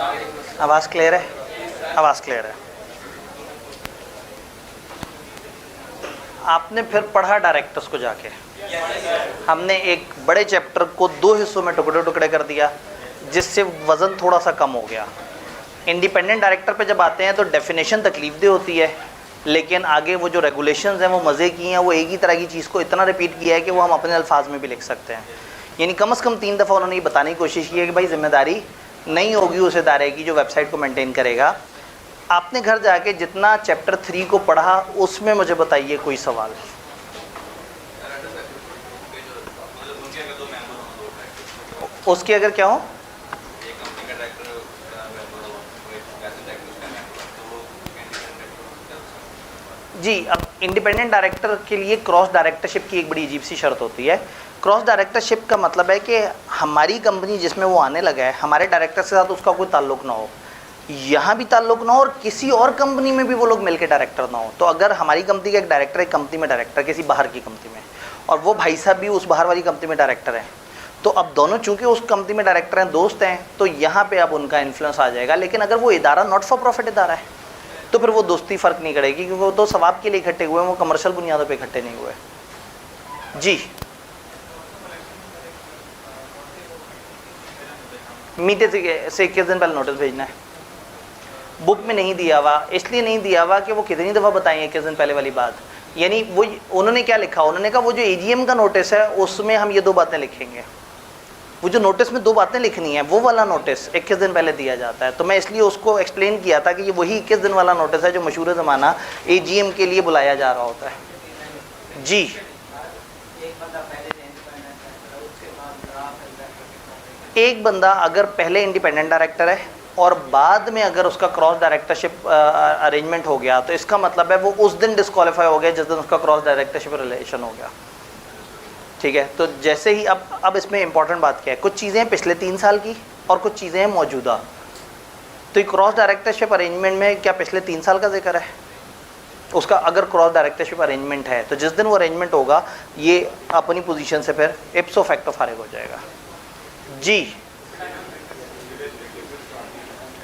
आवाज़ क्लियर है? आवाज़ क्लियर है। आपने फिर पढ़ा डायरेक्टर्स को जाके, हमने एक बड़े चैप्टर को 2 हिस्सों में टुकड़े टुकड़े कर दिया, जिससे वज़न थोड़ा सा कम हो गया। इंडिपेंडेंट डायरेक्टर पे जब आते हैं तो डेफिनेशन तकलीफ दे होती है, लेकिन आगे वो जो रेगुलेशंस हैं वो मज़े की हैं। वो एक ही तरह की चीज़ को इतना रिपीट किया है कि वो हम अपने अल्फाज में भी लिख सकते हैं। यानी कम से कम 3 दफ़ा उन्होंने ये बताने की कोशिश की है कि भाई जिम्मेदारी नहीं होगी उस इदारे की जो वेबसाइट को मेंटेन करेगा। आपने घर जाके जितना चैप्टर 3 को पढ़ा उसमें मुझे बताइए कोई सवाल। उसके अगर क्या हो, जी, अब इंडिपेंडेंट डायरेक्टर के लिए क्रॉस डायरेक्टरशिप की एक बड़ी अजीब सी शर्त होती है। क्रॉस डायरेक्टरशिप का मतलब है कि हमारी कंपनी जिसमें वो आने लगा है, हमारे डायरेक्टर के साथ उसका कोई ताल्लुक ना हो, यहाँ भी ताल्लुक ना हो, और किसी और कंपनी में भी वो लोग मिलकर डायरेक्टर ना हो। तो अगर हमारी कंपनी का एक डायरेक्टर एक कंपनी में डायरेक्टर किसी बाहर की कंपनी में, और वो भाई साहब भी उस बाहर वाली कंपनी में डायरेक्टर हैं, तो अब दोनों चूंकि उस कंपनी में डायरेक्टर हैं, दोस्त हैं, तो यहाँ पे अब उनका इन्फ्लुएंस आ जाएगा। लेकिन अगर वो इदारा नॉट फॉर प्रॉफिट इदारा है तो फिर वो दोस्ती फ़र्क नहीं करेगी, क्योंकि वो तो सवाब के लिए इकट्ठे हुए हैं, वो कमर्शियल बुनियादों पे इकट्ठे नहीं हुए। जी, मीटे से 21 दिन पहले नोटिस भेजना है। बुक में नहीं दिया हुआ, इसलिए नहीं दिया हुआ कि वो कितनी दफ़ा बताएंगे 21 दिन पहले वाली बात। यानी वो उन्होंने क्या लिखा, उन्होंने कहा वो जो AGM का नोटिस है उसमें हम ये 2 बातें लिखेंगे। वो जो नोटिस में 2 बातें लिखनी है, वो वाला नोटिस 21 दिन पहले दिया जाता है। तो मैं इसलिए उसको एक्सप्लेन किया था कि ये वही 21 दिन वाला नोटिस है जो मशहूर ज़माना AGM के लिए बुलाया जा रहा होता है। जी, एक बंदा अगर पहले इंडिपेंडेंट डायरेक्टर है और बाद में अगर उसका क्रॉस डायरेक्टरशिप अरेंजमेंट हो गया, तो इसका मतलब है वो उस दिन डिस्क्वालीफाई हो गया जिस दिन उसका क्रॉस डायरेक्टरशिप रिलेशन हो गया। ठीक है, तो जैसे ही अब इसमें इंपॉर्टेंट बात क्या है, कुछ चीज़ें पिछले 3 साल की और कुछ चीज़ें हैं मौजूदा। तो क्रॉस डायरेक्टरशिप अरेंजमेंट में क्या पिछले 3 साल का जिक्र है? उसका अगर क्रॉस डायरेक्टरशिप अरेंजमेंट है तो जिस दिन वो अरेंजमेंट होगा ये अपनी पोजीशन से फिर इप्सो फैक्टो फारिग हो जाएगा। जी,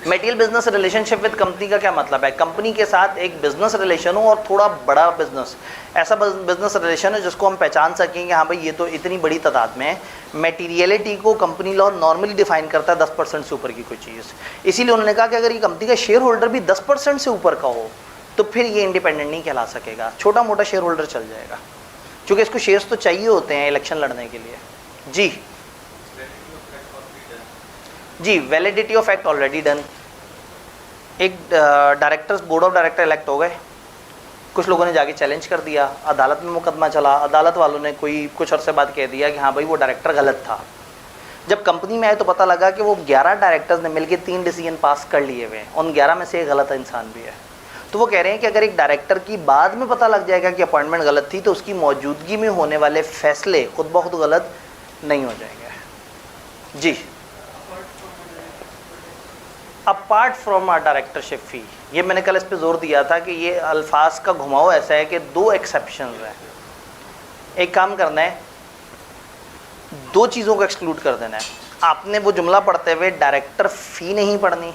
material business relationship with company का क्या मतलब है? कंपनी के साथ एक बिजनेस रिलेशन हो और थोड़ा बड़ा बिजनेस, ऐसा बिजनेस रिलेशन है जिसको हम पहचान सकें कि हाँ भाई ये तो इतनी बड़ी तादाद में है। मटेरियलिटी को कंपनी लॉ नॉर्मली डिफाइन करता है 10% से ऊपर की कोई चीज़। इसीलिए उन्होंने कहा कि अगर ये कंपनी का शेयर होल्डर भी 10% से ऊपर का हो तो फिर ये इंडिपेंडेंट नहीं कहला सकेगा, छोटा मोटा शेयर होल्डर चल जाएगा, क्योंकि इसको शेयर्स तो चाहिए होते हैं इलेक्शन लड़ने के लिए। जी जी, validity of act already done. एक directors board of director elect हो गए, कुछ लोगों ने जाके चैलेंज कर दिया, अदालत में मुकदमा चला, अदालत वालों ने कुछ अरसे बाद कह दिया कि हाँ भाई वो डायरेक्टर गलत था। जब कंपनी में आए तो पता लगा कि वो 11 डायरेक्टर्स ने मिलकर 3 डिसीजन पास कर लिए हुए हैं, उन 11 में से एक गलत इंसान भी है। तो वो कह रहे हैं कि अगर एक डायरेक्टर की बाद में पता लग जाएगा कि अपॉइंटमेंट गलत थी तो उसकी मौजूदगी में होने वाले फैसले खुद ब खुद गलत नहीं हो जाएंगे। जी, अपार्ट फ्रॉम आ डायरेक्टरशिप फ़ी, ये मैंने कल इस पे जोर दिया था कि ये अल्फाज का घुमाव ऐसा है कि 2 एक्सेप्शंस हैं। एक काम करना है, 2 चीज़ों को एक्सक्लूड कर देना है। आपने वो जुमला पढ़ते हुए डायरेक्टर फ़ी नहीं पढ़नी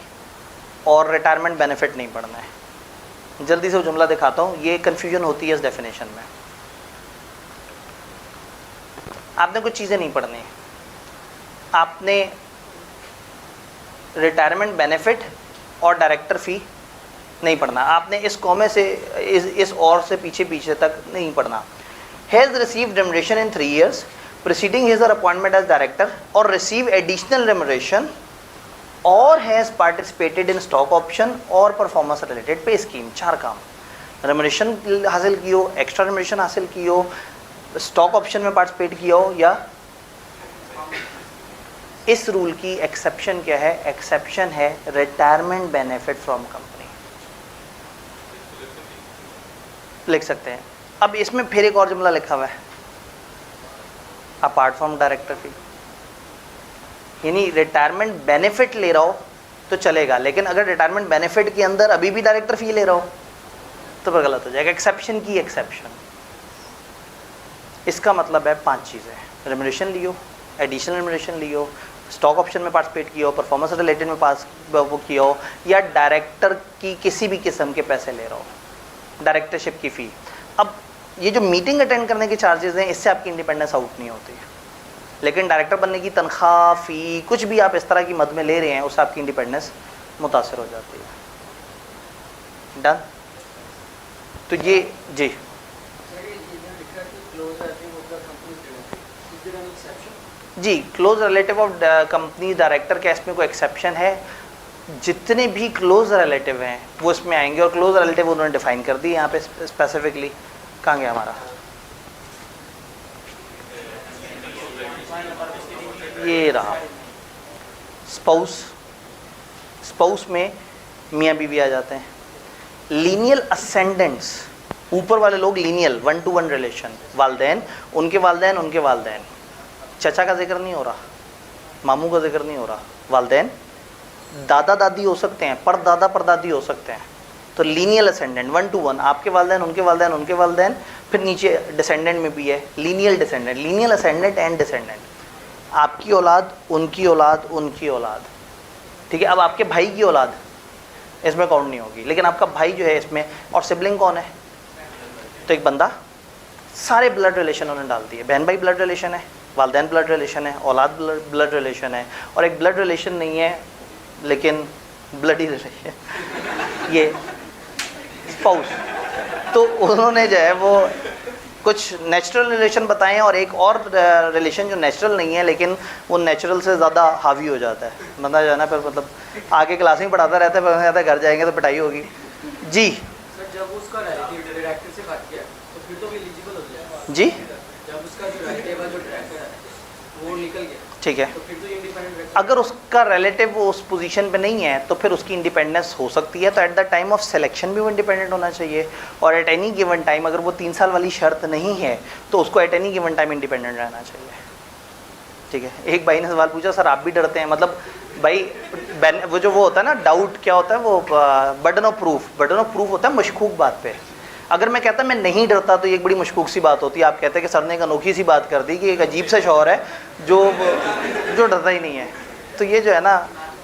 और रिटायरमेंट बेनिफिट नहीं पढ़ना है। जल्दी से वो जुमला दिखाता हूँ, ये कन्फ्यूजन होती है इस डेफिनेशन में। आपने कुछ चीज़ें नहीं पढ़नी, आपने रिटायरमेंट बेनिफिट और डायरेक्टर फ़ी नहीं पढ़ना। आपने इस कॉमे से इस और से पीछे तक नहीं पढ़ना। Has received remuneration in 3 years preceding his appointment as director और रिसीव एडिशनल रेमुनरेशन और has participated in stock option और परफॉर्मेंस रिलेटेड पे स्कीम। 4 काम, रेमुनरेशन हासिल की हो, एक्स्ट्रा रेमुनरेशन हासिल की हो, स्टॉक ऑप्शन में पार्टिसिपेट किया हो, या इस रूल की एक्सेप्शन क्या है? एक्सेप्शन है रिटायरमेंट बेनिफिट फ्रॉम कंपनी, लिख सकते हैं। अब इसमें फिर एक और जुमला लिखा हुआ है, अपार्ट फ्रॉम डायरेक्टर फी, यानी रिटायरमेंट बेनिफिट ले रहा हो तो चलेगा, लेकिन अगर रिटायरमेंट बेनिफिट के अंदर अभी भी डायरेक्टर फी ले रहा हो तो फिर गलत हो जाएगा। एक्सेप्शन की एक्सेप्शन, इसका मतलब है 5 चीज़ें, रेमुनरेशन लियो, एडिशनल रेमुनरेशन लियो, स्टॉक ऑप्शन में पार्टिसिपेट किया हो, परफॉर्मेंस रिलेटेड में पास वो किया हो, या डायरेक्टर की किसी भी किस्म के पैसे ले रहा हो, डायरेक्टरशिप की फ़ी। अब ये जो मीटिंग अटेंड करने के चार्जेस हैं, इससे आपकी इंडिपेंडेंस आउट नहीं होती, लेकिन डायरेक्टर बनने की तनख्वाह, फ़ी, कुछ भी आप इस तरह की मद में ले रहे हैं, उससे आपकी इंडिपेंडेंस मुतासर हो जाती है। डन। तो ये जी जी close relative of company director का इसमें कोई एक्सेप्शन है? जितने भी क्लोज रिलेटिव हैं वो इसमें आएंगे, और क्लोज रिलेटिव उन्होंने डिफाइन कर दी यहाँ पे स्पेसिफिकली। कहाँ गया हमारा ये रहा, स्पाउस। स्पाउस में मियाँ बीवी आ जाते हैं। लीनियल असेंडेंट्स, ऊपर वाले लोग लीनियल 1 to 1 रिलेशन, वालदैन, उनके वालदैन, उनके वालदैन। चचा का जिक्र नहीं हो रहा, मामू का जिक्र नहीं हो रहा, वालदैन। दादा दादी हो सकते हैं, परदादा परदादी हो सकते हैं। तो लीनियल असेंडेंट 1 to 1, आपके वालदैन, उनके वालदैन, उनके वालदैन, फिर नीचे डिसेंडेंट में भी है lineal descendant, lineal ascendant and descendant. आपकी औलाद, उनकी औलाद, उनकी औलाद, ठीक है। अब आपके भाई की औलाद इसमें काउंट नहीं होगी, लेकिन आपका भाई जो है इसमें, और सिबलिंग कौन है? तो एक बंदा, सारे ब्लड रिलेशन उन्होंने डाल दिए। बहन भाई ब्लड रिलेशन है, वालदैन ब्लड रिलेशन है, औलाद ब्लड रिलेशन है, और एक ब्लड रिलेशन नहीं है लेकिन ब्लडी रिलेशन, ये स्पाउस। तो उन्होंने जो है वो कुछ नेचुरल रिलेशन बताए हैं, और एक और रिलेशन जो नेचुरल नहीं है लेकिन वो नेचुरल से ज़्यादा हावी हो जाता है। बंदा जो है ना फिर मतलब आगे क्लास में पढ़ाता रहता है, पर कहता है घर जाएंगे तो पिटाई होगी। जी सर, जब उसका रिलेटिव डायरेक्टर से बात किया तो फिर तो एलिजिबल हो गया। जी, जब उसका जो रिलेटिव जो डायरेक्टर है वो निकल गया, ठीक है। तो फिर तो इंडिपेंडेंट। अगर उसका रिलेटिव उस पोजीशन पे नहीं है तो फिर उसकी इंडिपेंडेंस हो सकती है। तो at the time of selection भी वो इंडिपेंडेंट होना चाहिए, और एट एनी गिवन टाइम, अगर वो 3 साल वाली शर्त नहीं है तो उसको at any given time independent रहना चाहिए, ठीक है। एक भाई ने सवाल पूछा, सर आप भी डरते हैं? मतलब भाई वो होता है ना डाउट, क्या होता है वो, burden of proof. Burden of proof होता है मशकूक बात पे। अगर मैं कहता मैं नहीं डरता तो ये एक बड़ी मशकूक सी बात होती है। आप कहते हैं कि सर ने एक अनोखी सी बात कर दी कि एक अजीब सा शौहर है जो डरता ही नहीं है। तो ये जो है ना,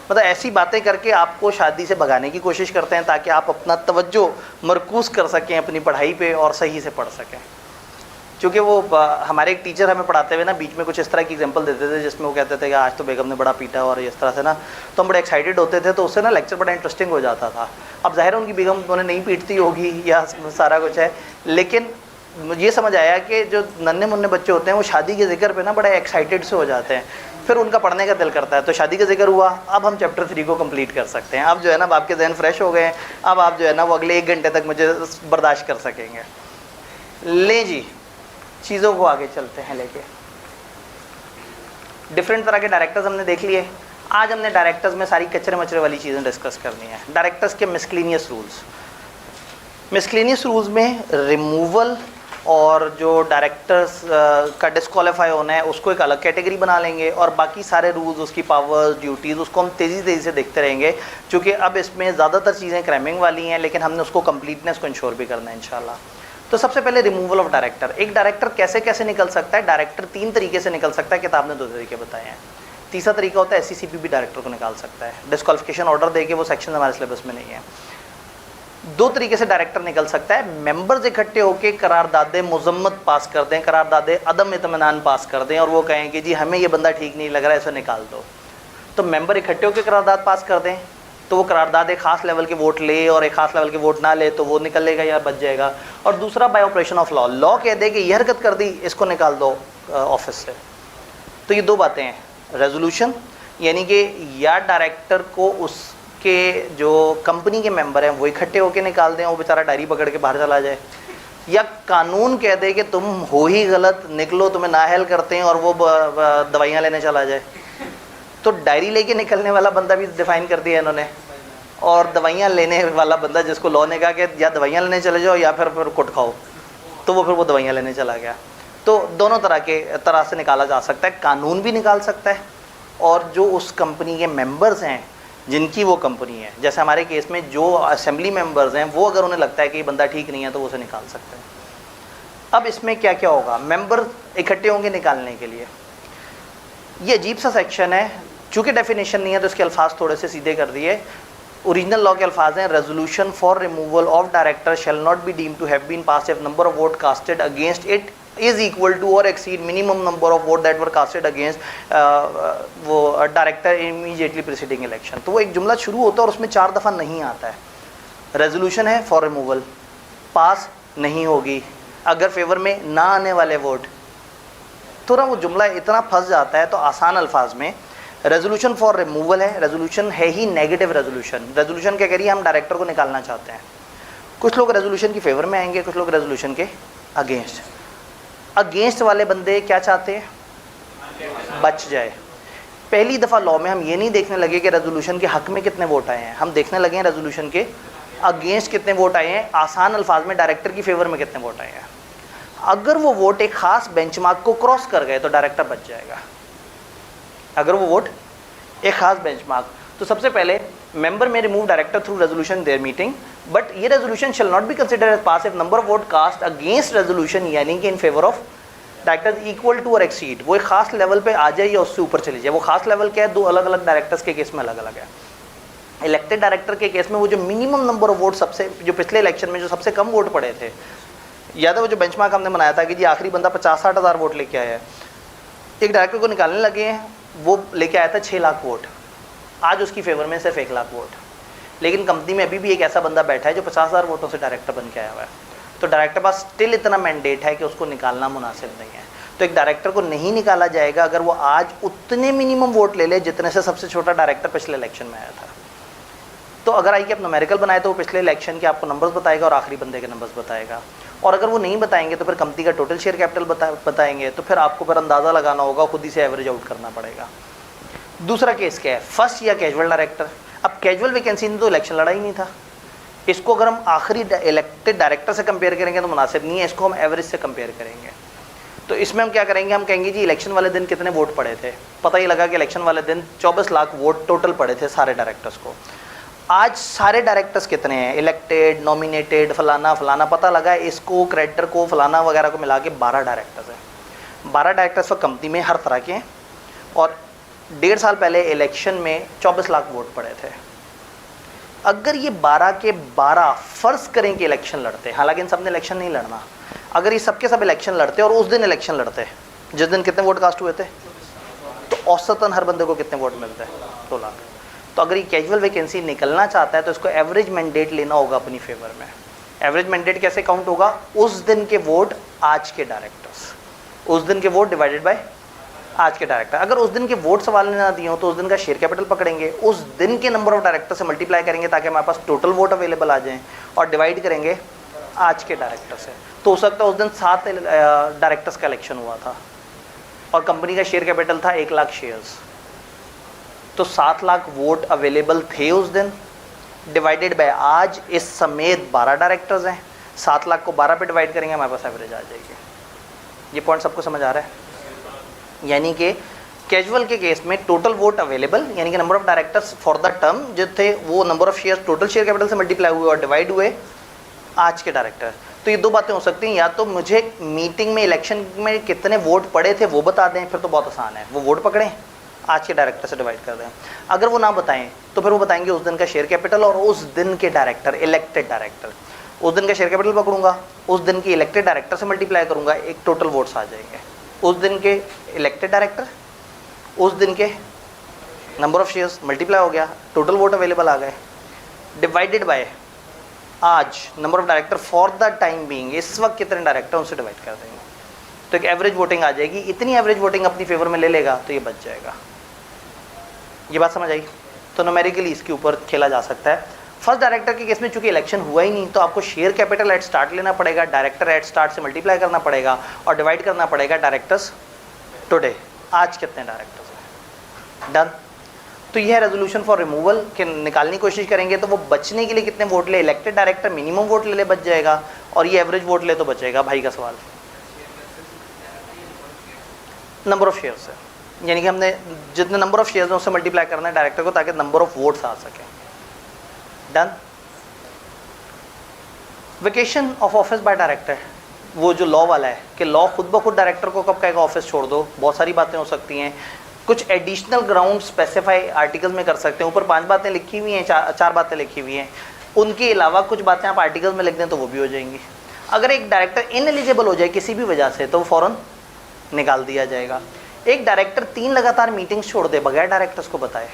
मतलब ऐसी बातें करके आपको शादी से भगाने की कोशिश करते हैं ताकि आप अपना तवज्जो मरकूज़ कर सकें अपनी पढ़ाई पे और सही से पढ़ सकें। क्योंकि वो हमारे एक टीचर हमें पढ़ाते हुए ना बीच में कुछ इस तरह की एग्जांपल देते थे जिसमें वो कहते थे कि आज तो बेगम ने बड़ा पीटा और इस तरह से ना, तो हम बड़े एक्साइटेड होते थे, तो उससे ना लेक्चर बड़ा इंटरेस्टिंग हो जाता था। अब ज़ाहिर है उनकी बेगम उन्हें नहीं पीटती होगी या सारा कुछ है, लेकिन मुझे ये समझ आया कि जो नन्हे मुन्ने बच्चे होते हैं वो शादी के जिक्र पे ना बड़े एक्साइटेड से हो जाते हैं, फिर उनका पढ़ने का दिल करता है। तो शादी का जिक्र हुआ, अब हम चैप्टर 3 को कंप्लीट कर सकते हैं। अब जो है ना आपके जहन फ्रेश हो गए हैं, अब आप जो है ना वो अगले 1 घंटे तक मुझे बर्दाश्त कर सकेंगे। ले जी, चीज़ों को आगे चलते हैं लेके। डिफरेंट तरह के डायरेक्टर्स हमने देख लिए। आज हमने डायरेक्टर्स में सारी कचरे मचरे वाली चीज़ें डिस्कस करनी है। डायरेक्टर्स के मिसक्लेनियस रूल्स। मिसक्लेनियस रूल्स में रिमूवल और जो डायरेक्टर्स का डिस्क्वालीफाई होना है उसको एक अलग कैटेगरी बना लेंगे, और बाकी सारे रूल्स, उसकी पावर्स, ड्यूटीज़, उसको हम तेज़ी से देखते रहेंगे, क्योंकि अब इसमें ज़्यादातर चीज़ें क्रैमिंग वाली हैं, लेकिन हमने उसको कंप्लीटनेस को इंश्योर भी करना है इंशाल्लाह। तो सबसे पहले रिमूवल ऑफ डायरेक्टर। एक डायरेक्टर कैसे कैसे निकल सकता है? डायरेक्टर 3 तरीके से निकल सकता है, किताब ने 2 तरीके बताए हैं। तीसरा तरीका होता है SCCP भी डायरेक्टर को निकाल सकता है, डिस्क्वालिफिकेशन ऑर्डर देके, वो सेक्शन हमारे सिलेबस में नहीं है। 2 तरीके से डायरेक्टर निकल सकता है। मेंबर्स इकट्ठे होकर करारदादे मुजम्मत पास कर दें, करारदादे अदम इत्मीनान पास कर दें, और वो कहें कि जी हमें ये बंदा ठीक नहीं लग रहा है, इसे निकाल दो। तो मेंबर इकट्ठे होकर करारदाद पास कर दें, तो वो करारदाद एक खास लेवल के वोट ले और एक खास लेवल के वोट ना ले तो वो निकलेगा या बच जाएगा। और दूसरा bye operation of law, law कह दे कि ये हरकत कर दी, इसको निकाल दो ऑफिस से। तो ये 2 बातें हैं। रेजोल्यूशन यानी कि या डायरेक्टर को उसके जो कंपनी के मेंबर हैं वो इकट्ठे होकर निकाल दें, वो बेचारा डायरी पकड़ के बाहर चला जाए, या कानून कह दे कि तुम हो ही गलत, निकलो, तुम्हें नाअहल करते हैं, और वो दवाइयाँ लेने चला जाए। तो डायरी लेके निकलने वाला बंदा भी डिफाइन कर दिया इन्होंने, और दवाइयाँ लेने वाला बंदा जिसको लॉ ने कहा कि या दवाइयाँ लेने चले जाओ या फिर कुट खाओ, तो वो दवाइयाँ लेने चला गया। तो दोनों तरह से निकाला जा सकता है। कानून भी निकाल सकता है, और जो उस कंपनी के मेंबर्स हैं जिनकी वो कंपनी है, जैसे हमारे केस में जो असेंबली मेंबर्स हैं, वो अगर उन्हें लगता है कि ये बंदा ठीक नहीं है तो वो उसे निकाल सकते हैं। अब इसमें क्या क्या होगा? मेंबर इकट्ठे होंगे निकालने के लिए। ये अजीब सा सेक्शन है, चूँकि डेफिनेशन नहीं है तो इसके अल्फाज थोड़े से सीधे कर दिए। ओरिजिनल लॉ के अल्फाज हैं, resolution for removal of director shall not be deem to have been pass if number of vote casted against it is equal to और exceed minimum number of vote that were casted against वो director immediately preceding election. तो वो एक जुमला शुरू होता है और उसमें 4 दफ़ा नहीं आता है। रेजोल्यूशन है फॉर रिमूवल, पास नहीं होगी अगर फेवर में ना आने वाले वोट, थोड़ा वो जुमला इतना फंस जाता है। तो आसान अल्फाज में रेजोल्यूशन फॉर रिमूवल है, रेजोल्यूशन है ही नेगेटिव रेजोल्यूशन। रेजोल्यूशन क्या करिए, हम डायरेक्टर को निकालना चाहते हैं। कुछ लोग रेजोल्यूशन की फेवर में आएंगे, कुछ लोग रेजोल्यूशन के अगेंस्ट। अगेंस्ट वाले बंदे क्या चाहते हैं, बच जाए। पहली दफ़ा लॉ में हम ये नहीं देखने लगे कि रेजोल्यूशन के हक में कितने वोट आए हैं, हम देखने लगे हैं रेजोल्यूशन के अगेंस्ट कितने वोट आए हैं, आसान अल्फाज में डायरेक्टर की फेवर में कितने वोट आए हैं। अगर वो वोट एक खास बेंचमार्क को क्रॉस कर गए तो डायरेक्टर बच जाएगा। अगर वो वोट एक खास बेंचमार्क, तो सबसे पहले मेंबर में remove director through resolution their meeting, but ये resolution shall not be considered as pass if number of vote cast against resolution यानी कि in favour of director equal to और एक्सीड, वो एक खास लेवल पे आ जाए या उससे ऊपर चली जाए। वो खास लेवल क्या है, 2 अलग अलग डायरेक्टर्स के केस में अलग अलग है। इलेक्टेड डायरेक्टर के केस में वो जो मिनिमम नंबर ऑफ वोट सबसे, जो पिछले इलेक्शन में जो सबसे कम वोट पड़े थे, याद है वो जो बेंचमार्क हमने बनाया था कि जी आखिरी बंदा 50-60 हज़ार वोट लेके आया है, एक डायरेक्टर को निकालने लगे हैं, वो लेके आया था 6 लाख वोट, आज उसकी फेवर में सिर्फ 1 लाख वोट। लेकिन कंपनी में अभी भी एक ऐसा बंदा बैठा है जो 50,000 वोटों से डायरेक्टर बन के आया हुआ है, तो डायरेक्टर पास स्टिल इतना मैंडेट है कि उसको निकालना मुनासिब नहीं है। तो एक डायरेक्टर को नहीं निकाला जाएगा अगर वो आज उतने मिनिमम वोट ले ले जितने से सबसे छोटा डायरेक्टर पिछले इलेक्शन में आया था। तो अगर आई के आप न्यूमेरिकल बनाए तो वो पिछले इलेक्शन के आपको नंबर्स बताएगा और आखिरी बंदे के नंबर्स बताएगा, और अगर वो नहीं बताएंगे तो फिर कंपनी का टोटल शेयर कैपिटल बताएंगे, तो फिर आपको फिर अंदाज़ा लगाना होगा, खुद ही से एवरेज आउट करना पड़ेगा। दूसरा केस क्या है, फर्स्ट या कैजुअल डायरेक्टर। अब कैजुअल वैकेंसी में तो इलेक्शन लड़ा ही नहीं था, इसको अगर हम आखिरी इलेक्टेड डायरेक्टर से कंपेयर करेंगे तो मुनासिब नहीं है, इसको हम एवरेज से कंपेयर करेंगे। तो इसमें हम क्या करेंगे, हम कहेंगे जी इलेक्शन वाले दिन कितने वोट पड़े थे, पता ही लगा कि इलेक्शन वाले दिन 24 लाख वोट टोटल पड़े थे सारे डायरेक्टर्स को। आज सारे डायरेक्टर्स कितने हैं, इलेक्टेड, नॉमिनेटेड, फलाना फलाना, पता लगा इसको, क्रेडिटर को, फलाना वगैरह को मिला के 12 डायरेक्टर्स हैं। 12 डायरेक्टर्स पर कंपनी में हर तरह के हैं, और 1.5 साल पहले इलेक्शन में 24 लाख वोट पड़े थे। अगर ये 12 के 12 फ़र्ज़ करें कि इलेक्शन लड़ते, हालांकि इन सब ने इलेक्शन नहीं लड़ना, अगर ये सबके सब इलेक्शन लड़ते और उस दिन इलेक्शन लड़ते जिस दिन कितने वोट कास्ट हुए थे, तो औसतन हर बंदे को कितने वोट मिलते हैं, 2 लाख। तो अगर ये कैजुअल वैकेंसी निकलना चाहता है तो इसको एवरेज मैंडेट लेना होगा अपनी फेवर में। एवरेज मैंडेट कैसे काउंट होगा, उस दिन के वोट आज के डायरेक्टर्स, उस दिन के वोट डिवाइडेड बाय आज के डायरेक्टर। अगर उस दिन के वोट सवाल ने ना दिए हो तो उस दिन का शेयर कैपिटल पकड़ेंगे, उस दिन के नंबर ऑफ डायरेक्टर से मल्टीप्लाई करेंगे ताकि हमारे पास टोटल वोट अवेलेबल आ जाएं, और डिवाइड करेंगे आज के डायरेक्टर से। तो हो सकता है उस दिन 7 डायरेक्टर्स का इलेक्शन हुआ था और कंपनी का शेयर कैपिटल था 1 लाख शेयर्स, तो 7 लाख वोट अवेलेबल थे उस दिन, डिवाइडेड बाय आज इस समेत 12 डायरेक्टर्स हैं, 7 लाख को 12 पे डिवाइड करेंगे, हमारे पास एवरेज आ जाएगी। ये पॉइंट सबको समझ आ रहा है? यानी कि कैजुअल के केस में टोटल वोट अवेलेबल यानी कि number of directors for the term जो थे वो number of share total share capital से मल्टीप्लाई हुए और डिवाइड हुए आज के डायरेक्टर। तो ये 2 बातें हो सकती हैं, या तो मुझे मीटिंग में इलेक्शन में कितने वोट पड़े थे वो बता दें, फिर तो बहुत आसान है, वो वोट पकड़ें आज के डायरेक्टर से डिवाइड कर दें। अगर वो ना बताएं तो फिर वो बताएंगे उस दिन का शेयर कैपिटल और उस दिन के डायरेक्टर, इलेक्टेड डायरेक्टर, उस दिन का शेयर कैपिटल पकड़ूंगा, उस दिन के इलेक्टेड डायरेक्टर से मल्टीप्लाई करूंगा, एक टोटल वोट्स आ जाएंगे। उस दिन के इलेक्टेड डायरेक्टर, उस दिन के नंबर ऑफ शेयर्स मल्टीप्लाई हो गया, टोटल वोट अवेलेबल आ गए, डिवाइडेड बाय आज number of director for the time being, इस वक्त कितने डायरेक्टर उनसे डिवाइड कर देंगे, तो एक एवरेज वोटिंग आ जाएगी। इतनी एवरेज वोटिंग अपनी फेवर में ले लेगा तो ये बच जाएगा। ये बात समझ आई? तो न्यूमेरिकली इसके ऊपर खेला जा सकता है। फर्स्ट डायरेक्टर के केस में चूंकि इलेक्शन हुआ ही नहीं तो आपको शेयर कैपिटल एट स्टार्ट लेना पड़ेगा, डायरेक्टर एट स्टार्ट से मल्टीप्लाई करना पड़ेगा और डिवाइड करना पड़ेगा डायरेक्टर्स टुडे, आज कितने डायरेक्टर्स हैं। डन। तो यह रेजोल्यूशन फॉर रिमूवल के निकालने की कोशिश करेंगे तो वो बचने के लिए कितने वोट ले, इलेक्टेड डायरेक्टर मिनिमम वोट ले बच जाएगा, और ये एवरेज वोट ले तो बचेगा। भाई का सवाल नंबर ऑफ शेयर्स है, यानी कि हमने जितने नंबर ऑफ शेयर्स हैं उससे मल्टीप्लाई करना है डायरेक्टर को ताकि नंबर ऑफ वोट्स आ सके। Done. Vacation of office by director, वो जो लॉ वाला है कि लॉ खुद ब खुद डायरेक्टर को कब कहेगा ऑफिस छोड़ दो, बहुत सारी बातें हो सकती हैं। कुछ एडिशनल ग्राउंड स्पेसिफाई आर्टिकल में कर सकते हैं। ऊपर 5 बातें लिखी हुई हैं, 4 बातें लिखी हुई हैं, उनके अलावा कुछ बातें आप आर्टिकल में लिख दें तो वो भी हो जाएंगी। अगर एक डायरेक्टर इनएलिजिबल हो जाए किसी भी वजह से तो वो फ़ौरन निकाल दिया जाएगा। एक डायरेक्टर 3 लगातार मीटिंग्स छोड़ दे बगैर डायरेक्टर्स को बताए,